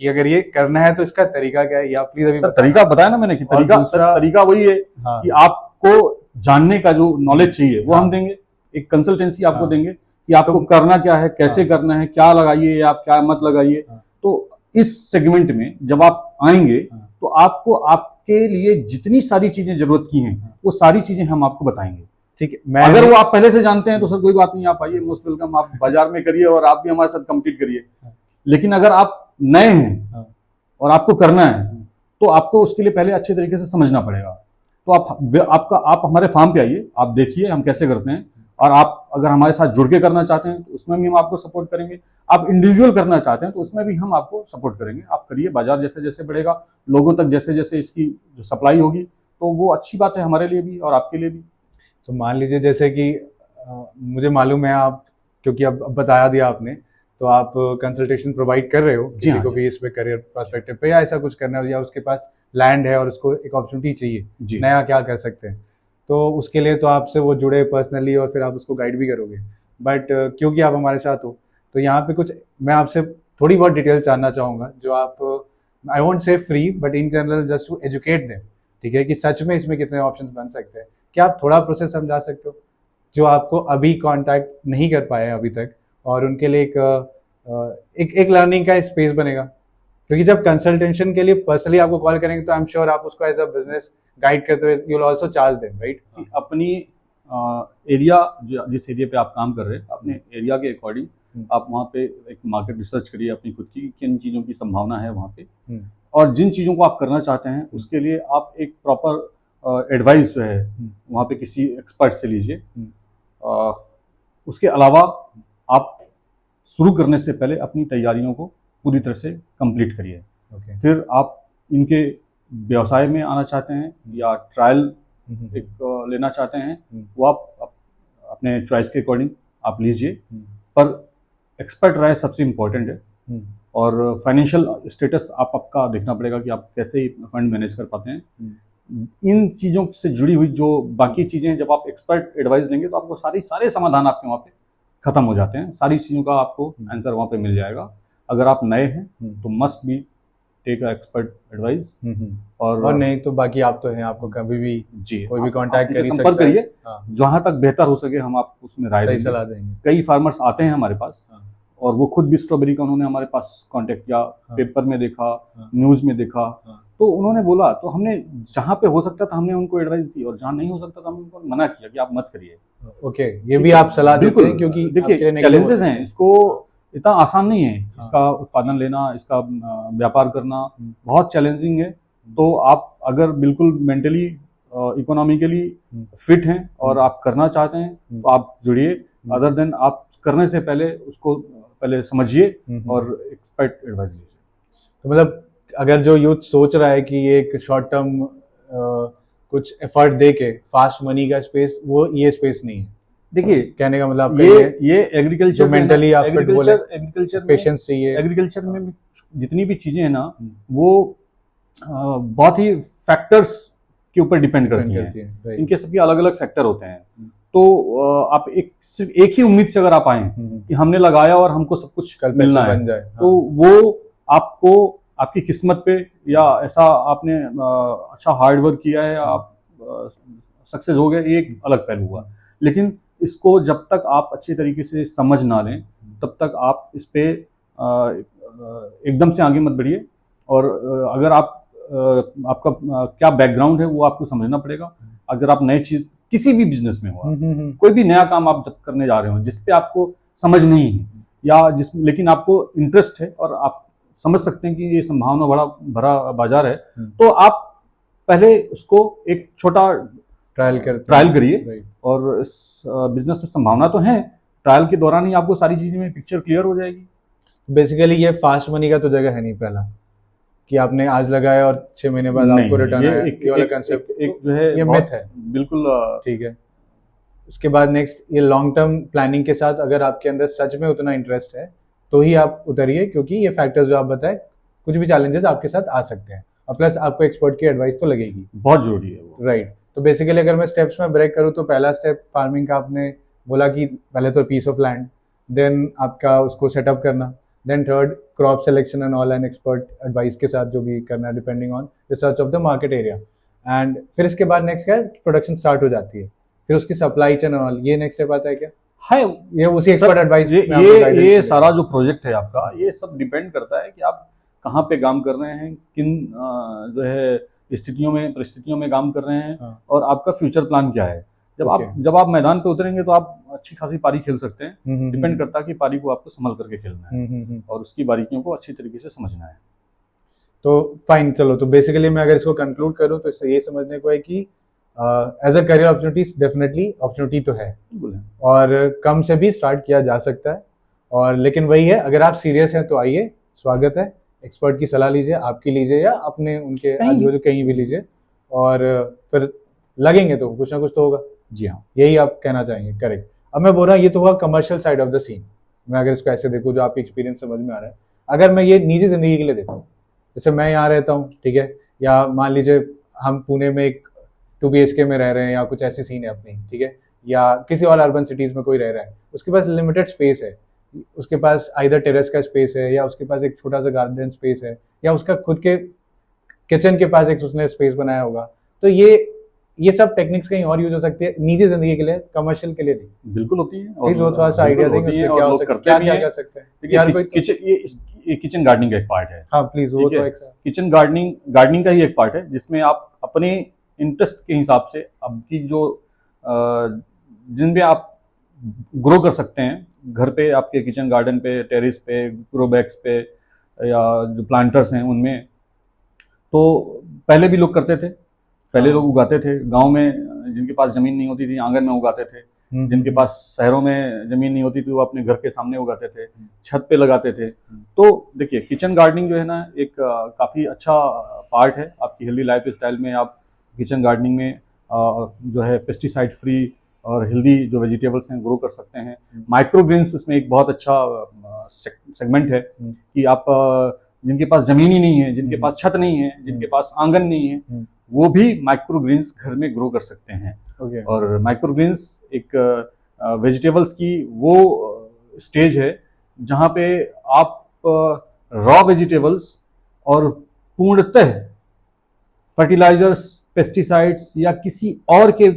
कि अगर ये करना है तो इसका तरीका क्या है, या प्लीज अभी तरीका बताया ना मैंने कि तरीका वही है। हाँ। कि आपको जानने का जो नॉलेज चाहिए वो हम देंगे, एक कंसल्टेंसी आपको देंगे कि आपको करना क्या है, कैसे करना है, क्या लगाइए आप क्या मत लगाइए। तो इस सेगमेंट में जब आप आएंगे तो आपको आपके लिए जितनी सारी चीजें जरूरत की हैं वो सारी चीजें हम आपको बताएंगे। ठीक है, अगर वो आप पहले से जानते हैं तो सर कोई बात नहीं, आप आइए, मोस्ट वेलकम, आप बाजार में करिए और आप भी हमारे साथ कम्पीट करिए। लेकिन अगर आप नए हैं और आपको करना है तो आपको उसके लिए पहले अच्छे तरीके से समझना पड़ेगा। तो आप हमारे फार्म पे आइए, आप देखिए हम कैसे करते हैं, और आप अगर हमारे साथ जुड़ के करना चाहते हैं तो उसमें भी हम आपको सपोर्ट करेंगे। आप इंडिविजुअल करना चाहते हैं तो उसमें भी हम आपको सपोर्ट करेंगे। आप करिए, बाजार जैसे जैसे बढ़ेगा, लोगों तक जैसे जैसे इसकी जो सप्लाई होगी तो वो अच्छी बात है हमारे लिए भी और आपके लिए भी। तो मान लीजिए जैसे कि मुझे मालूम है आप, क्योंकि अब बता दिया आपने, तो आप कंसल्टेशन प्रोवाइड कर रहे हो किसी को भी इस पे करियर पर्सपेक्टिव पे, या ऐसा कुछ करना है, या उसके पास लैंड है और उसको एक अपॉर्चुनिटी चाहिए, नया क्या कर सकते हैं, तो उसके लिए तो आपसे वो जुड़े पर्सनली और फिर आप उसको गाइड भी करोगे। बट क्योंकि आप हमारे साथ हो तो यहाँ पे कुछ मैं आपसे थोड़ी बहुत डिटेल जानना चाहूँगा, जो आप, I won't say free but in general just to educate them, ठीक है, कि सच में इसमें कितने ऑप्शंस बन सकते हैं। क्या आप थोड़ा प्रोसेस समझा सकते हो जो आपको अभी कांटेक्ट नहीं कर पाए अभी तक, और उनके लिए एक लर्निंग का स्पेस बनेगा? क्योंकि जब कंसल्टेशन के लिए पर्सनली आपको कॉल करेंगे तो आई एम श्योर आप उसको एज अ बिजनेस गाइड करते हुए you will also charge them, right? अपनी एरिया, जिस एरिया पे आप काम कर रहे हैं, अपने एरिया के अकॉर्डिंग आप वहाँ पे एक मार्केट रिसर्च करिए अपनी खुद की, किन चीज़ों की संभावना है वहाँ पे, और जिन चीज़ों को आप करना चाहते हैं उसके लिए आप एक प्रॉपर एडवाइस जो है वहाँ पे किसी एक्सपर्ट से लीजिए। उसके अलावा आप शुरू करने से पहले अपनी तैयारियों को पूरी तरह से कंप्लीट करिए। फिर आप इनके व्यवसाय में आना चाहते हैं या ट्रायल एक लेना चाहते हैं, वो आप अपने चॉइस के अकॉर्डिंग आप लीजिए, पर एक्सपर्ट राय सबसे इम्पोर्टेंट है। और फाइनेंशियल स्टेटस आपका देखना पड़ेगा कि आप कैसे फंड मैनेज कर पाते हैं। इन चीज़ों से जुड़ी हुई जो बाकी चीज़ें, जब आप एक्सपर्ट एडवाइस लेंगे तो आपको सारे समाधान आपके वहाँ पे खत्म हो जाते हैं, सारी चीज़ों का आपको आंसर वहाँ पे मिल जाएगा। अगर आप नए हैं तो must be take expert advice, और नहीं तो बाकी आप तो हैं, आपको कभी भी कोई भी कांटेक्ट कर संपर्क करिए। जहाँ तक बेहतर हो सके हम आपको उसमें राय देंगे, सलाह देंगे। कई फार्मर्स आते हैं हमारे पास और वो खुद भी स्ट्रॉबेरी का उन्होंने हमारे पास कांटेक्ट किया, पेपर में देखा, न्यूज़ में देखा, तो उन्होंने बोला, तो हमने जहाँ पे हो सकता था हमने उनको एडवाइस दी, और जहाँ नहीं हो सकता था हमने उनको मना किया कि आप मत करिए। ओके, ये भी आप सलाह देते हैं, क्योंकि देखिए चैलेंजेस हैं, इसको इतना आसान नहीं है, इसका उत्पादन लेना, इसका व्यापार करना बहुत चैलेंजिंग है। तो आप अगर बिल्कुल मेंटली इकोनॉमिकली फिट हैं और आप करना चाहते हैं तो आप जुड़िए, अदर देन आप करने से पहले उसको पहले समझिए और एक्सपर्ट एडवाइस लीजिए। तो मतलब अगर जो यूथ सोच रहा है कि ये एक शॉर्ट टर्म कुछ एफर्ट दे के फास्ट मनी का स्पेस, वो ये स्पेस नहीं है। देखिए कहने का मतलब आपका ये एग्रीकल्चर मेंटली आप फिट बोले, एग्रीकल्चर पेशेंस चाहिए। एग्रीकल्चर में जितनी भी चीजें हैं ना वो बहुत ही फैक्टर्स के ऊपर डिपेंड करती हैं। इनके सबके अलग अलग फैक्टर होते हैं। तो आप सिर्फ एक ही उम्मीद से अगर आप आए कि हमने लगाया और हमको सब कुछ कल मिलना है, तो वो आपको आपकी किस्मत पे या ऐसा आपने अच्छा हार्ड वर्क किया है, आप सक्सेस हो गए, ये एक अलग पहलू हुआ। लेकिन इसको जब तक आप अच्छे तरीके से समझ ना लें तब तक आप इस पे एकदम से आगे मत बढ़िए। और अगर आप आपका क्या बैकग्राउंड है वो आपको समझना पड़ेगा। अगर आप नई चीज किसी भी बिजनेस में हो, कोई भी नया काम आप जब करने जा रहे हो जिसपे आपको समझ नहीं है या लेकिन आपको इंटरेस्ट है और आप समझ सकते हैं कि ये संभावना बड़ा भरा बाजार है, तो आप पहले उसको एक छोटा ट्रायल करिए। और इस बिजनेस में संभावना तो है, ट्रायल के दौरान ही आपको सारी चीजें में पिक्चर क्लियर हो जाएगी। बेसिकली ये फास्ट मनी का तो जगह है नहीं पहला कि आपने आज लगाया और 6 महीने बाद आपको रिटर्न आया। ये वाला कांसेप्ट एक जो है ये मिथ है। बिल्कुल ठीक है। उसके बाद नेक्स्ट ये लॉन्ग टर्म प्लानिंग के साथ अगर आपके अंदर सच में उतना इंटरेस्ट है तो ही आप उतरिए, क्योंकि ये फैक्टर्स जो आप बताए कुछ भी चैलेंजेस आपके साथ आ सकते हैं और प्लस आपको एक्सपर्ट की एडवाइस तो लगेगी, बहुत जरूरी है वो। राइट। तो बेसिकली अगर मैं स्टेप्स में ब्रेक करूँ तो पहला स्टेप फार्मिंग का आपने बोला कि पहले तो पीस ऑफ लैंड, देन आपका उसको सेटअप करना, then third crop selection and all and expert advice के साथ जो भी करना है depending on research of the market area. And फिर इसके बाद नेक्स्ट क्या है, प्रोडक्शन स्टार्ट हो जाती है, फिर उसकी सप्लाई चेन ऑल, ये नेक्स्ट स्टेप आता है क्या? है ये उसी एक्सपर्ट एडवाइस। ये सारा जो प्रोजेक्ट है आपका, ये सब डिपेंड करता है कि आप कहाँ पे काम कर रहे हैं, किन जो है परिस्थितियों में काम कर रहे हैं और आपका फ्यूचर प्लान क्या है। जब आप मैदान पे उतरेंगे तो आप अच्छी खासी पारी खेल सकते हैं। डिपेंड करता है कि पारी को आपको संभल करके खेलना है और उसकी बारीकियों को अच्छी तरीके से समझना है। तो फाइन, चलो तो बेसिकली मैं अगर इसको कंक्लूड करूँ तो इससे ये समझने को है कि as a career opportunity definitely opportunity तो है और कम से भी स्टार्ट किया जा सकता है। और लेकिन वही है, अगर आप सीरियस हैं तो आइए, स्वागत है। एक्सपर्ट की सलाह लीजिए, आपकी लीजिए या अपने उनके आजू कहीं भी लीजिए, और फिर लगेंगे तो कुछ ना कुछ तो होगा। जी हाँ, यही आप कहना चाहेंगे, करेक्ट। अब मैं बोल रहा हूँ ये तो हुआ commercial side of the scene. मैं अगर इसको ऐसे देखूँ जो आपकी एक्सपीरियंस समझ में आ रहा है, अगर मैं ये निजी जिंदगी के लिए देखूँ, जैसे मैं यहाँ रहता हूँ, ठीक है, या मान लीजिए हम पुणे में एक 2 BHK में रह रहे हैं या कुछ ऐसी सीन है अपनी, ठीक है, या किसी और अर्बन सिटीज में कोई रह रहा है, उसके पास लिमिटेड स्पेस है, उसके पास आइदर टेरेस का स्पेस है या उसके पास एक छोटा सा गार्डन स्पेस है या उसका खुद के किचन के पास एक उसने स्पेस बनाया होगा। तो ये सब टेक्निक्स कहीं और यूज हो सकती है निजी जिंदगी के लिए, कमर्शियल के लिए नहीं। बिल्कुल होती है। और थोड़ा सा आइडिया देंगे उसमें क्या हो सकता है, क्या कर सकते हैं यार। कोई किचन गार्डनिंग का एक पार्ट है। हाँ प्लीज, वो तो एक किचन गार्डनिंग का ही एक पार्ट है जिसमें आप अपने इंटरेस्ट के हिसाब से आपकी जो जिनमें आप ग्रो कर सकते हैं, घर पे, आपके किचन गार्डन पे, टेरेस पे, ग्रो बैग्स पे या जो प्लांटर्स हैं उनमें। तो पहले भी लोग करते थे, पहले लोग उगाते थे। गांव में जिनके पास जमीन नहीं होती थी आंगन में उगाते थे, जिनके पास शहरों में जमीन नहीं होती थी वो अपने घर के सामने उगाते थे, छत पे लगाते थे। तो देखिए किचन गार्डनिंग जो है ना एक काफ़ी अच्छा पार्ट है आपकी हेल्दी लाइफ स्टाइल में। आप किचन गार्डनिंग में जो है पेस्टिसाइड फ्री और हेल्दी जो वेजिटेबल्स हैं ग्रो कर सकते हैं। माइक्रो ग्रीन्स उसमें एक बहुत अच्छा सेगमेंट है कि आप जिनके पास जमीन ही नहीं है, जिनके पास छत नहीं है, जिनके पास आंगन नहीं है, वो भी माइक्रो ग्रीन्स घर में ग्रो कर सकते हैं। और माइक्रो ग्रीन्स एक वेजिटेबल्स की वो स्टेज है जहाँ पे आप रॉ वेजिटेबल्स और पूर्णतः फर्टिलाइजर्स, पेस्टिसाइड्स या किसी और के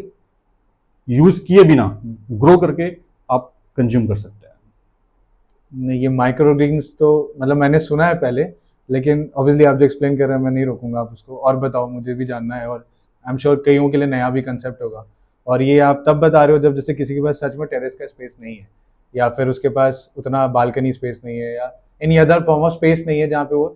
यूज किए बिना ग्रो करके आप कंज्यूम कर सकते हैं। नहीं, ये माइक्रो ग्रीन्स तो मतलब मैंने सुना है पहले, लेकिन ऑब्वियसली आप जो एक्सप्लेन कर रहे हैं मैं नहीं रोकूंगा, आप उसको और बताओ, मुझे भी जानना है। और आई एम श्योर कईयों के लिए नया भी कंसेप्ट होगा। और ये आप तब बता रहे हो जब जैसे किसी के पास सच में टेरेस का स्पेस नहीं है या फिर उसके पास उतना बालकनी स्पेस नहीं है या any other form of space नहीं है जहाँ पे वो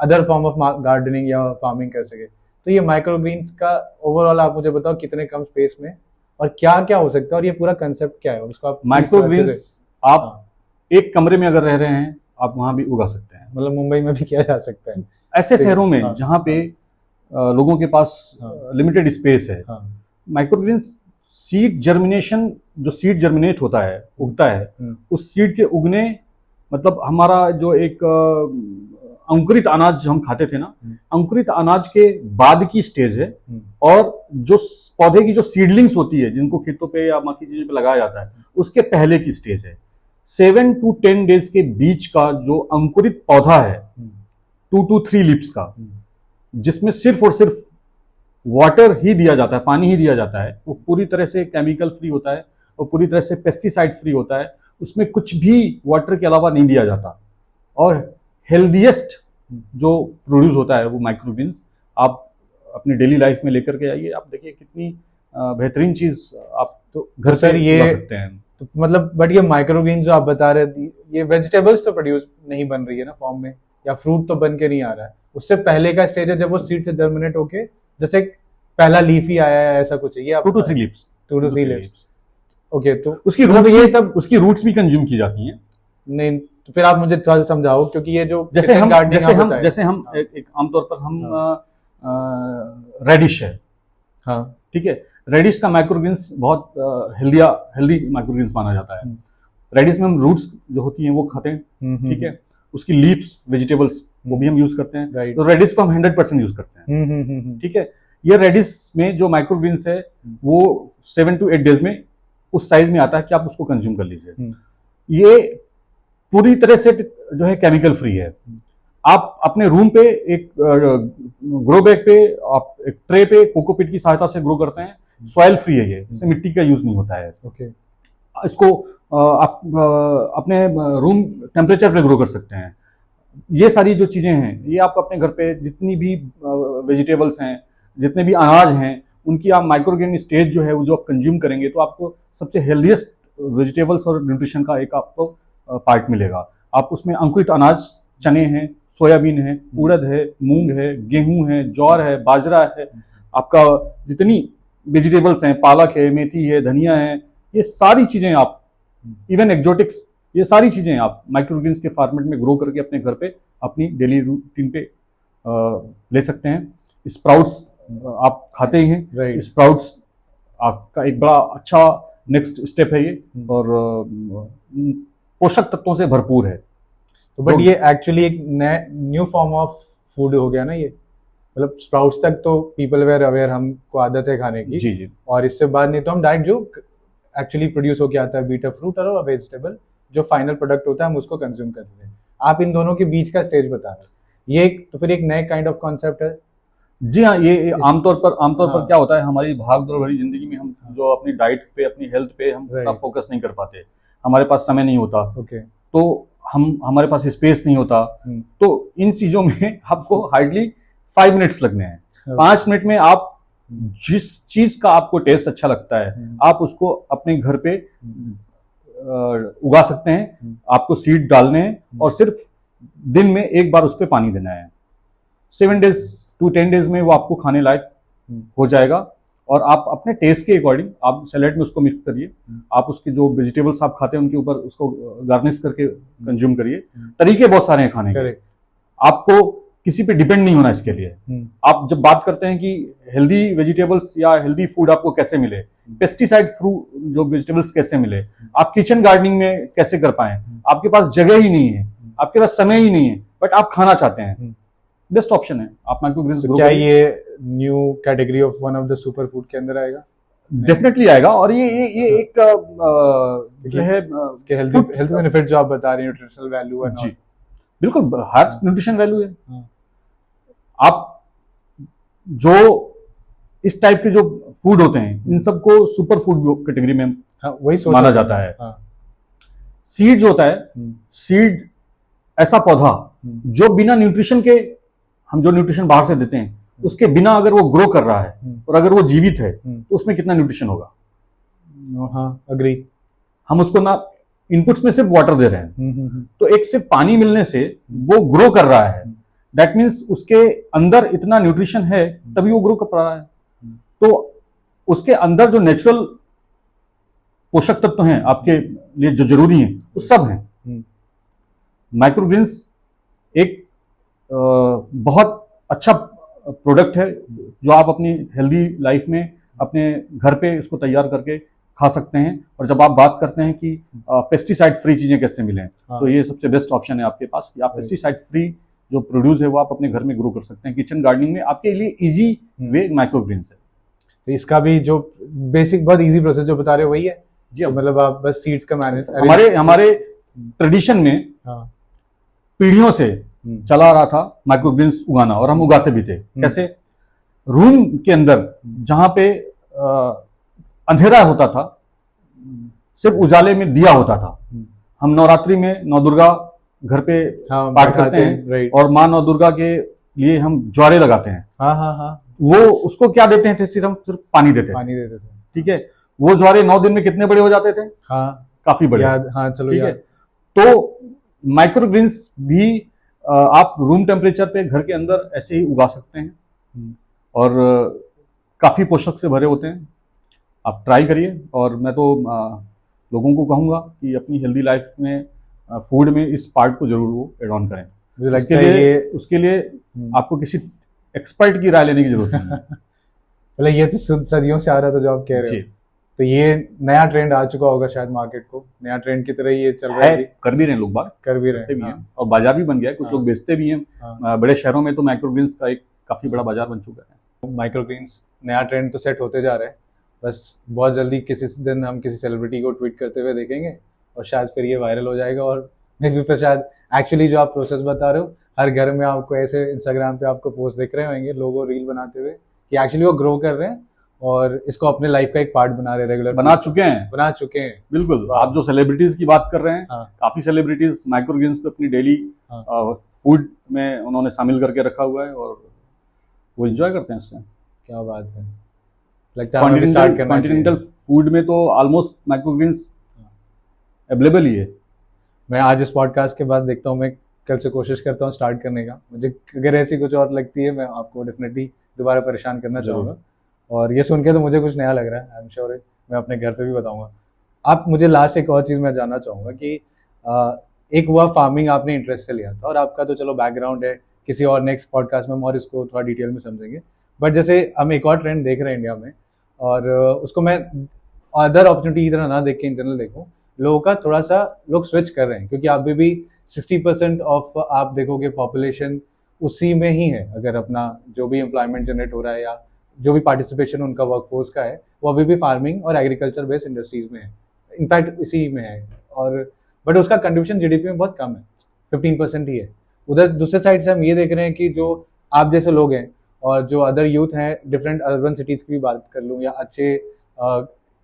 अदर फॉर्म ऑफ गार्डनिंग या फार्मिंग कर सके। तो ये माइक्रोग्रीन्स का ओवरऑल आप मुझे बताओ कितने कम स्पेस में और क्या क्या हो सकता है, और ये पूरा कंसेप्ट क्या है उसका? माइक्रोग्रीन्स आप एक कमरे में अगर रह रहे हैं, आप वहां भी उगा सकते हैं। मतलब मुंबई में भी किया जा सकता है ऐसे शहरों में जहाँ पे लोगों के पास लिमिटेड स्पेस है। माइक्रोग्रीन्स सीड जर्मिनेशन, जो सीड जर्मिनेट होता है, उगता है, उस सीड के उगने, मतलब हमारा जो एक अंकुरित अनाज हम खाते थे ना, अंकुरित अनाज के बाद की स्टेज है, और जो पौधे की जो सीडलिंग्स होती है जिनको खेतों पे या बाकी चीजों पे लगाया जाता है, उसके पहले की स्टेज है। 7 to 10 डेज के बीच का जो अंकुरित पौधा है, 2 to 3 लीव्स का, जिसमें सिर्फ और सिर्फ वाटर ही दिया जाता है, पानी ही दिया जाता है, वो पूरी तरह से केमिकल फ्री होता है और पूरी तरह से पेस्टिसाइड फ्री होता है, उसमें कुछ भी वाटर के अलावा नहीं दिया जाता, और हेल्दीएस्ट जो प्रोड्यूस होता है वो माइक्रोग्रीन्स। आप अपनी डेली लाइफ में लेकर के आइए, आप देखिए कितनी बेहतरीन चीज आप तो घर सर पे ये ला सकते हैं। तो मतलब बट ये माइक्रोग्रीन जो आप बता रहे थे, ये वेजिटेबल्स तो प्रोड्यूस नहीं बन रही है ना फॉर्म में, या फ्रूट तो बन के नहीं आ रहा है, उससे पहले का स्टेज है जब वो सीड से जर्मिनेट होके जैसे पहला लीफ ही आया है, ऐसा कुछ है? ये 2 to 3 leaves, 2 to 3 leaves. Okay, तो उसकी रूट्स ये तब उसकी रूट्स भी कंज्यूम की जाती हैं। नहीं, तो फिर आप मुझे थोड़ा सा समझाओ, क्योंकि ये जो जैसे हम एक आमतौर पर हम रेडिश है, हाँ ठीक है, रेडिश का माइक्रोग्रीन्स बहुत हेल्दी माइक्रोग्रीन्स माना जाता है। रेडिश में हम रूट्स जो होती हैं वो खाते हैं, ठीक है, उसकी लीव्स वेजिटेबल्स वो भी हम यूज करते हैं, तो रेडिश को हम 100% यूज करते हैं, ठीक है। ये रेडिश में जो माइक्रोग्रीन्स है वो 7 to 8 डेज में उस साइज में आता है कि आप उसको कंज्यूम कर लीजिए। ये पूरी तरह से जो है केमिकल फ्री है। आप अपने रूम पे एक ग्रो बैग पे, आप एक ट्रे पे कोकोपीट की सहायता से ग्रो करते हैं, सॉइल फ्री है ये, इसमें मिट्टी का यूज नहीं होता है। ओके, इसको आप अपने रूम टेम्परेचर पे ग्रो कर सकते हैं। ये सारी जो चीजें हैं, ये आप अपने घर पे जितनी भी वेजिटेबल्स हैं, जितने भी अनाज हैं, उनकी आप माइक्रोग्रीन स्टेज जो है वो जो आप कंज्यूम करेंगे तो आपको सबसे हेल्दीएस्ट वेजिटेबल्स और न्यूट्रिशन का एक आपको पार्ट मिलेगा। आप उसमें अंकुरित अनाज, चने हैं, सोयाबीन है, उड़द है, मूंग है, गेहूं है, ज्वार है, बाजरा है, आपका जितनी वेजिटेबल्स हैं, पालक है, मेथी है, धनिया है, ये सारी चीजें आप, इवन एक्जोटिक्स, ये सारी चीजें आप माइक्रोग्रीन्स के फॉर्मेट में ग्रो करके अपने घर पे अपनी डेली रूटीन पे ले सकते हैं। स्प्राउट्स आप खाते ही हैं, स्प्राउट्स आपका एक बड़ा अच्छा नेक्स्ट स्टेप है ये, और पोषक तत्वों से भरपूर है। तो बट ये एक्चुअली एक न्यू फॉर्म ऑफ फूड हो गया ना ये, मतलब स्प्राउट्स तक तो पीपल वेर अवेयर, हमको आदत है खाने की, जी जी, और इससे बाद नहीं तो हम डायरेक्ट जो एक्चुअली प्रोड्यूस होके आता है, बीटा फ्रूट और वेजिटेबल, जो फाइनल प्रोडक्ट होता है हम उसको कंज्यूम करते हैं। आप इन दोनों के बीच का स्टेज बता रहे हैं, ये तो फिर एक नए काइंड ऑफ कॉन्सेप्ट है। जी हाँ, ये आमतौर पर क्या होता है, हमारी भागदौड़ भरी जिंदगी में हम जो अपनी डाइट पे, अपनी हेल्थ पे हम इतना फोकस नहीं कर पाते, हमारे पास समय नहीं होता, तो हमारे पास स्पेस नहीं होता, तो इन चीजों में आपको हार्डली 5 मिनट्स लगने हैं। 5 मिनट में आप जिस चीज का आपको टेस्ट अच्छा लगता है, आप उसको अपने घर पे उगा सकते हैं। आपको सीड डालने हैं और सिर्फ दिन में एक बार उस पर पानी देना है। 7 days to 10 days में वो आपको खाने लायक हो जाएगा, और आप अपने टेस्ट के अकॉर्डिंग आप सैलेड में उसको मिक्स करिए, आप उसके जो वेजिटेबल्स आप खाते हैं उनके ऊपर उसको गार्निश करके कंज्यूम करिए। तरीके बहुत सारे हैं खाने के, आपको किसी पे डिपेंड नहीं होना इसके लिए। आप जब बात करते हैं कि हेल्दी वेजिटेबल्स या हेल्दी फूड आपको कैसे मिले, पेस्टिसाइड फ्रूट जो वेजिटेबल्स कैसे मिले, आप किचन गार्डनिंग में कैसे कर पाए, आपके पास जगह ही नहीं है, आपके पास समय ही नहीं है, बट आप खाना चाहते हैं, बेस्ट ऑप्शन है आप माइक्रोग्रीन्स। क्या ये new category of one of the super food के अंदर आएगा? डेफिनेटली आएगा, और ये एक जो है इसके हेल्थ बेनिफिट जो आप बता रहे हैं, न्यूट्रिशनल वैल्यू है, जी बिल्कुल हाई न्यूट्रिशन वैल्यू है। आप जो इस टाइप के जो फूड होते हैं, इन सबको सुपर फूड कैटेगरी में वही माना जाता है। सीड जो होता है, सीड ऐसा पौधा जो बिना न्यूट्रिशन के, हम जो न्यूट्रिशन बाहर से देते हैं उसके बिना अगर वो ग्रो कर रहा है और अगर वो जीवित है तो उसमें कितना न्यूट्रिशन होगा? हाँ, अग्री। हम उसको ना इनपुट्स में सिर्फ वाटर दे रहे हैं, तो एक सिर्फ पानी मिलने से वो ग्रो कर रहा है, दैट मीन्स उसके अंदर इतना न्यूट्रिशन है तभी वो ग्रो कर पा रहा है। तो उसके अंदर जो नेचुरल पोषक तत्व हैं आपके लिए जो जरूरी हैं वो सब हैं। माइक्रोग्रीन्स एक बहुत अच्छा प्रोडक्ट है जो आप अपनी हेल्दी लाइफ में अपने घर पे इसको तैयार करके खा सकते हैं। और जब आप बात करते हैं कि पेस्टिसाइड फ्री चीजें कैसे मिलें, तो ये सबसे बेस्ट ऑप्शन है आपके पास कि आप पेस्टिसाइड फ्री जो प्रोड्यूस है वो आप अपने घर में ग्रो कर सकते हैं। किचन गार्डनिंग में आपके लिए इजी वे माइक्रोग्रीन्स है। तो इसका भी जो बेसिक बहुत इजी प्रोसेस जो बता रहे हो वही है जी, मतलब आप बस सीड्स का मैनेज हमारे ट्रेडिशन में पीढ़ियों से चला रहा था माइक्रोग्रीन्स उगाना, और हम उगाते भी थे। कैसे? रूम के अंदर जहां पे अंधेरा होता था, सिर्फ उजाले में दिया होता था। हम नवरात्रि में नौ दुर्गा घर पे पाठ करते हैं और माँ नौ दुर्गा के लिए हम ज्वारे लगाते हैं। वो उसको क्या देते हैं? सिर्फ पानी देते थे। ठीक है, वो ज्वारे 9 दिन में कितने बड़े हो जाते थे? काफी बड़े। चलो ठीक है। तो माइक्रोग्रीन्स भी आप रूम टेम्परेचर पे घर के अंदर ऐसे ही उगा सकते हैं और काफी पोषक से भरे होते हैं। आप ट्राई करिए। और मैं तो लोगों को कहूंगा कि अपनी हेल्दी लाइफ में फूड में इस पार्ट को जरूर वो एड ऑन करें। उसके लिए आपको किसी एक्सपर्ट की राय लेने की जरूरत नहीं है। मतलब ये तो सदियों से आ रहा था जो आप कह रहे हो। तो ये नया ट्रेंड आ चुका होगा शायद मार्केट को, नया ट्रेंड की तरह ये चल रहा है। कर भी रहे हैं लोग, बात कर भी रहे हैं और बाजार भी बन गया है। कुछ लोग बेचते भी हैं। बड़े शहरों में तो माइक्रोग्रीन्स का एक काफी बड़ा बाजार बन चुका है। माइक्रोग्रीन्स नया ट्रेंड तो सेट होते जा रहा है। बस बहुत जल्दी किसी दिन हम किसी सेलिब्रिटी को ट्वीट करते हुए देखेंगे और शायद फिर ये वायरल हो जाएगा। और मे बी फिर शायद एक्चुअली जो आप प्रोसेस बता रहे हो, हर घर में आपको ऐसे इंस्टाग्राम पे आपको पोस्ट दिख रहे होंगे लोगों रील बनाते हुए कि एक्चुअली वो ग्रो कर रहे हैं और इसको अपने लाइफ का एक पार्ट बना रहे हैं, रेगुलर बना चुके हैं। बिल्कुल। आप जो सेलिब्रिटीज की बात कर रहे हैं, काफी सेलिब्रिटीज माइक्रोग्रीन्स को अपनी डेली फूड में उन्होंने शामिल करके रखा हुआ है और वो एंजॉय करते हैं इससे। क्या बात है। लगता है कॉन्टिनेंटल फूड में तो ऑलमोस्ट माइक्रोग्रीन्स अवेलेबल ही है। मैं आज इस पॉडकास्ट के बाद देखता हूँ, मैं कल से कोशिश करता हूँ स्टार्ट करने का। मुझे अगर ऐसी कुछ और लगती है मैं आपको डेफिनेटली दोबारा परेशान करना चाहूँगा। और ये सुन के तो मुझे कुछ नया लग रहा है। आई एम श्योर मैं अपने घर पे भी बताऊँगा। आप मुझे लास्ट एक और चीज़ मैं जानना चाहूँगा कि एक हुआ फार्मिंग आपने इंटरेस्ट से लिया था और आपका तो चलो बैकग्राउंड है, किसी और नेक्स्ट पॉडकास्ट में हम और इसको थोड़ा डिटेल में समझेंगे। बट जैसे हम एक और ट्रेंड देख रहे हैं इंडिया में और उसको मैं अदर अपॉर्चुनिटी की तरह ना देख के इन जनरल देखूँ, लोगों का थोड़ा सा लोग स्विच कर रहे हैं क्योंकि अभी भी 60% ऑफ आप देखोगे पॉपुलेशन उसी में ही है। अगर अपना जो भी एम्प्लॉयमेंट जनरेट हो रहा है या जो भी पार्टिसिपेशन उनका वर्कफोर्स का है वो अभी भी फार्मिंग और एग्रीकल्चर बेस्ड इंडस्ट्रीज में है, इनफैक्ट इसी में है। और बट उसका कंट्रीब्यूशन जीडीपी में बहुत कम है, 15% ही है। उधर दूसरे साइड से हम ये देख रहे हैं कि जो आप जैसे लोग हैं और जो अदर यूथ हैं डिफरेंट अर्बन सिटीज़ की भी बात कर लूँ या अच्छे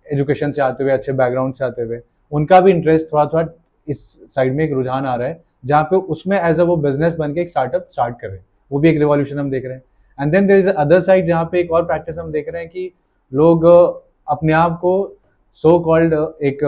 एजुकेशन से आते हुए, अच्छे बैकग्राउंड से आते हुए, उनका भी इंटरेस्ट थोड़ा थोड़ा इस साइड में एक रुझान आ रहा है जहाँ पे उसमें एज अ वो बिजनेस बन के एक स्टार्टअप स्टार्ट कर रहे हैं। वो भी एक रिवॉल्यूशन हम देख रहे हैं। And then there is other side जहाँ पे एक और प्रैक्टिस हम देख रहे हैं कि लोग अपने आप को सो कॉल्ड एक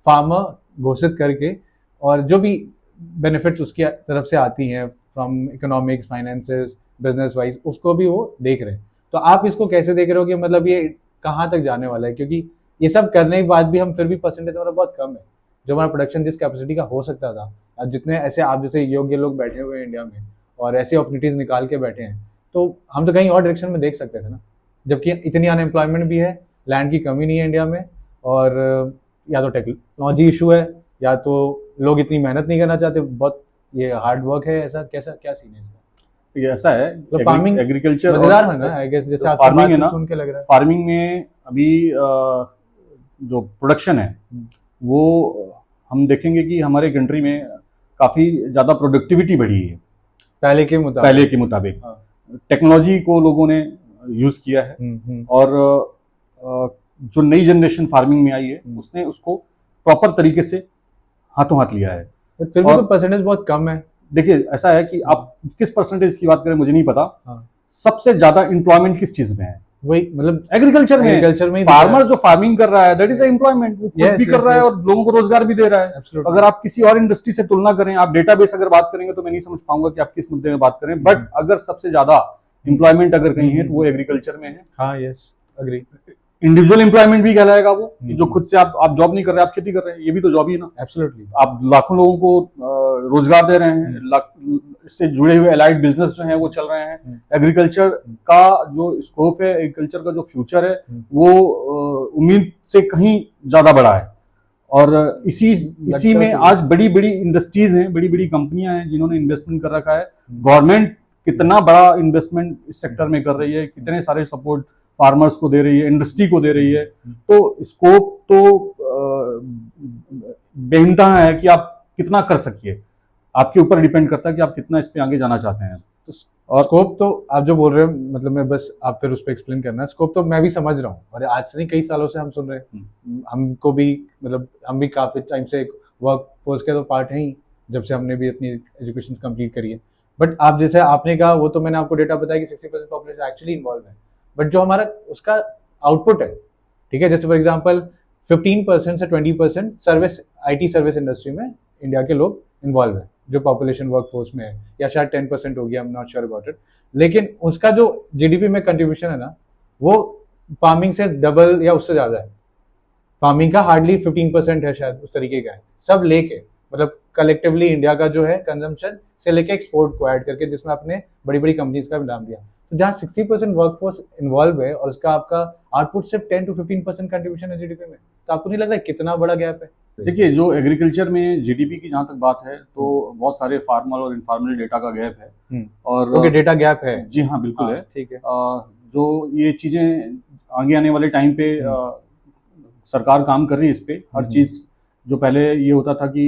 फार्मर घोषित करके और जो भी बेनिफिट्स उसकी तरफ से आती हैं from economics, finances, business wise, उसको भी वो देख रहे हैं। तो आप इसको कैसे देख रहे हो कि मतलब ये कहाँ तक जाने वाला है? क्योंकि ये सब करने के बाद भी हम फिर भी परसेंटेज हमारा बहुत कम है जो हमारा प्रोडक्शन जिस कैपेसिटी का हो सकता था। अब जितने ऐसे आप जैसे योग्य लोग बैठे हुए हैं इंडिया में और ऐसी अपॉर्चुनिटीज निकाल के बैठे हैं, तो हम तो कहीं और डायरेक्शन में देख सकते थे ना। जबकि इतनी अनएम्प्लॉयमेंट भी है, लैंड की कमी नहीं है इंडिया में, और या तो टेक्नोलॉजी इशू है या तो लोग इतनी मेहनत नहीं करना चाहते, बहुत ये हार्ड वर्क है। ऐसा कैसा क्या सीन है इसका? ये ऐसा है, तो फार्मिंग एग्रीकल्चर मजेदार है ना, आई गेस, जैसे आप फार्मिंग है ना, सुन के लग रहा है। फार्मिंग में अभी जो प्रोडक्शन है वो हम देखेंगे कि हमारे कंट्री में काफी ज्यादा प्रोडक्टिविटी बढ़ी है पहले के मुताबिक। टेक्नोलॉजी को लोगों ने यूज किया है और जो नई जनरेशन फार्मिंग में आई है उसने उसको प्रॉपर तरीके से हाथों हाथ लिया है। फिर भी तो परसेंटेज बहुत कम है। देखिए ऐसा है कि आप किस परसेंटेज की बात करें मुझे नहीं पता। सबसे ज्यादा एम्प्लॉयमेंट किस चीज में है? वही मतलब एग्रीकल्चर में फार्मर जो फार्मिंग कर रहा है दैट इज एम्प्लॉयमेंट, वो खुद भी कर रहा है और लोगों को रोजगार भी दे रहा है। अगर आप किसी और इंडस्ट्री से तुलना करें, आप डेटाबेस अगर बात करेंगे तो मैं नहीं समझ पाऊंगा कि आप किस मुद्दे में बात करें, बट अगर सबसे ज्यादा एम्प्लॉयमेंट अगर कहीं है तो वो एग्रीकल्चर में है। हाँ, यस, अग्री। इंडिविजुअल एम्प्लॉयमेंट भी कहलाएगा वो, कि जो खुद से आप जॉब नहीं कर रहे, आप खेती कर रहे हैं, ये भी तो जॉब ही है ना। एब्सोल्युटली। आप लाखों लोगों को रोजगार दे रहे हैं, इससे जुड़े हुए एलाइड बिजनेस जो हैं वो चल रहे हैं। एग्रीकल्चर का जो स्कोप है, एग्रीकल्चर का जो फ्यूचर है, वो उम्मीद से कहीं ज्यादा बड़ा है। और इसी में आज बड़ी बड़ी इंडस्ट्रीज हैं, बड़ी बड़ी कंपनियां हैं जिन्होंने इन्वेस्टमेंट कर रखा है। गवर्नमेंट कितना बड़ा इन्वेस्टमेंट इस सेक्टर में कर रही है, कितने सारे सपोर्ट फार्मर्स को दे रही है, इंडस्ट्री को दे रही है। तो स्कोप तो बेइंतहा है कि आप कितना कर सकिए, आपके ऊपर डिपेंड करता है कि आप कितना इस पे आगे जाना चाहते हैं। और स्कोप तो आप जो बोल रहे हो, मतलब मैं बस आप फिर उस पर एक्सप्लेन करना है। स्कोप तो मैं भी समझ रहा हूँ, और आज से नहीं कई सालों से हम सुन रहे हैं। हमको भी मतलब हम भी काफी टाइम से वर्क फोर्स के तो पार्ट हैं ही, जब से हमने भी अपनी एजुकेशन कंप्लीट करी है। बट आप जैसे आपने कहा, वो तो मैंने आपको डेटा बताया कि 60% पॉपुलेशन एक्चुअली इन्वॉल्व है, बट जो हमारा उसका आउटपुट है, ठीक है, जैसे फॉर एग्जांपल 15% से 20% सर्विस, IT सर्विस इंडस्ट्री में इंडिया के लोग इन्वॉल्व है, जो पॉपुलेशन वर्क फोर्स में है, या शायद 10% हो गया, I am not sure about it. लेकिन उसका जो GDP में कंट्रीब्यूशन है ना, वो फार्मिंग से डबल या उससे ज्यादा है। फार्मिंग का हार्डली 15% है, शायद उस तरीके का है, सब लेके, मतलब कलेक्टिवली इंडिया का जो है कंजम्पशन से लेके एक्सपोर्ट को ऐड करके, जिसमें आपने बड़ी बड़ी कंपनीज का भी नाम दिया। तो जहाँ 60% वर्कफोर्स इन्वॉल्व है और उसका आपका आउटपुट सिर्फ 10 to 15% कंट्रीब्यूशन है GDP में, तो आपको नहीं लगता कितना बड़ा गैप है? देखिए, जो एग्रीकल्चर में GDP की जहाँ तक बात है, तो बहुत सारे फार्मल और इनफॉर्मल डेटा का गैप है। और ओके, डेटा गैप है। जी हाँ, बिल्कुल है, ठीक है। जो ये चीजें आगे आने वाले टाइम पे सरकार काम कर रही है इस पे। हर चीज जो पहले ये होता था कि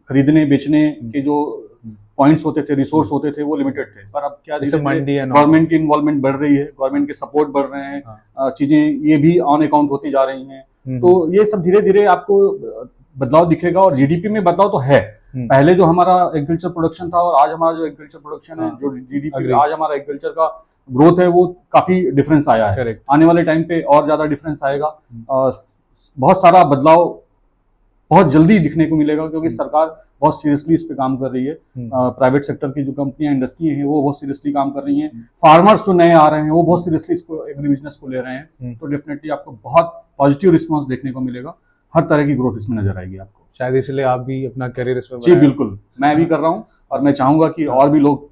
खरीदने बेचने के जो पॉइंट्स होते थे, रिसोर्स होते थे, वो लिमिटेड थे। पर अब क्या गवर्नमेंट की इन्वॉल्वमेंट बढ़ रही है, गवर्नमेंट के सपोर्ट बढ़ रहे हैं, चीजें ये भी ऑन अकाउंट होती जा रही हैं। तो ये सब धीरे धीरे आपको बदलाव दिखेगा, और GDP में बदलाव तो है। पहले जो हमारा एग्रीकल्चर प्रोडक्शन था और आज हमारा जो एग्रीकल्चर प्रोडक्शन है, जो GDP आज हमारा एग्रीकल्चर का ग्रोथ है, वो काफी डिफरेंस आया है। आने वाले टाइम पे और ज्यादा डिफरेंस आएगा। बहुत सारा बदलाव बहुत जल्दी दिखने को मिलेगा, क्योंकि सरकार बहुत सीरियसली इस पे काम कर रही है। प्राइवेट सेक्टर की जो कंपनियां, इंडस्ट्री हैं, वो बहुत सीरियसली काम कर रही हैं। फार्मर्स जो नए आ रहे हैं, वो बहुत सीरियसली इसको, एग्री बिजनेस को ले रहे हैं। तो डेफिनेटली आपको बहुत पॉजिटिव रिस्पॉन्स देखने को मिलेगा। हर तरह की ग्रोथ इसमें नजर आएगी आपको। शायद इसलिए आप भी अपना करियर इसमें। जी बिल्कुल, मैं भी कर रहा हूँ, और मैं चाहूंगा कि और भी लोग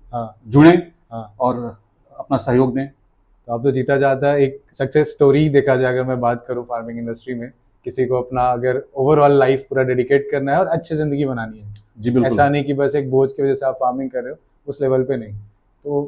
जुड़े और अपना सहयोग दें। तो आप तो जीता जाता एक सक्सेस स्टोरी देखा जाए, अगर मैं बात करूँ फार्मिंग इंडस्ट्री में, किसी को अपना अगर ओवरऑल लाइफ पूरा डेडिकेट करना है और अच्छी जिंदगी बनानी है। जी बिल्कुल, ऐसा नहीं कि बस एक बोझ की वजह से आप फार्मिंग कर रहे हो, उस लेवल पे नहीं। तो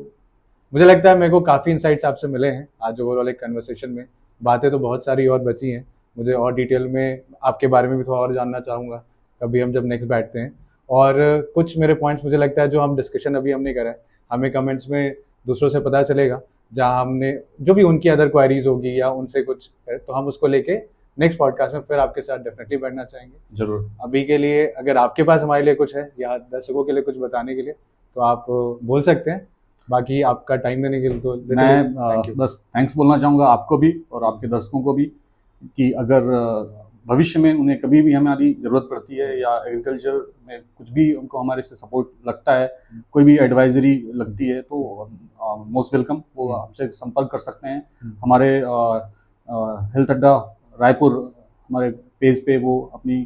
मुझे लगता है मेरे को काफ़ी इंसाइट्स आपसे मिले हैं आज ओवरऑल एक कन्वर्सेशन में। बातें तो बहुत सारी और बची हैं, मुझे और डिटेल में आपके बारे में भी थोड़ा और जानना चाहूँगा कभी हम जब नेक्स्ट बैठते हैं। और कुछ मेरे पॉइंट्स मुझे लगता है जो हम डिस्कशन अभी हमने करा है, हमें कमेंट्स में दूसरों से पता चलेगा, जहाँ हमने जो भी उनकी अदर क्वायरीज होगी या उनसे कुछ है, तो हम उसको लेके नेक्स्ट पॉडकास्ट में फिर आपके साथ डेफिनेटली बैठना चाहेंगे। जरूर। अभी के लिए अगर आपके पास हमारे लिए कुछ है या दर्शकों के लिए कुछ बताने के लिए, तो आप बोल सकते हैं। बाकी आपका टाइम देने के लिए तो मैं बस थैंक्स बोलना चाहूँगा आपको भी और आपके दर्शकों को भी, कि अगर भविष्य में उन्हें कभी भी हमारी ज़रूरत पड़ती है, या एग्रीकल्चर में कुछ भी उनको हमारे से सपोर्ट लगता है, कोई भी एडवाइजरी लगती है, तो मोस्ट वेलकम, वो हमसे संपर्क कर सकते हैं। हमारे हेल्थ अड्डा रायपुर, हमारे पेज पे वो अपनी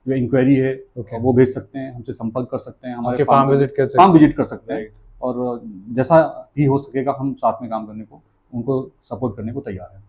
जो इंक्वायरी है वो भेज सकते हैं, हमसे संपर्क कर सकते हैं, हमारे फार्म विजिट कर सकते हैं, और जैसा भी हो सकेगा हम साथ में काम करने को, उनको सपोर्ट करने को तैयार हैं।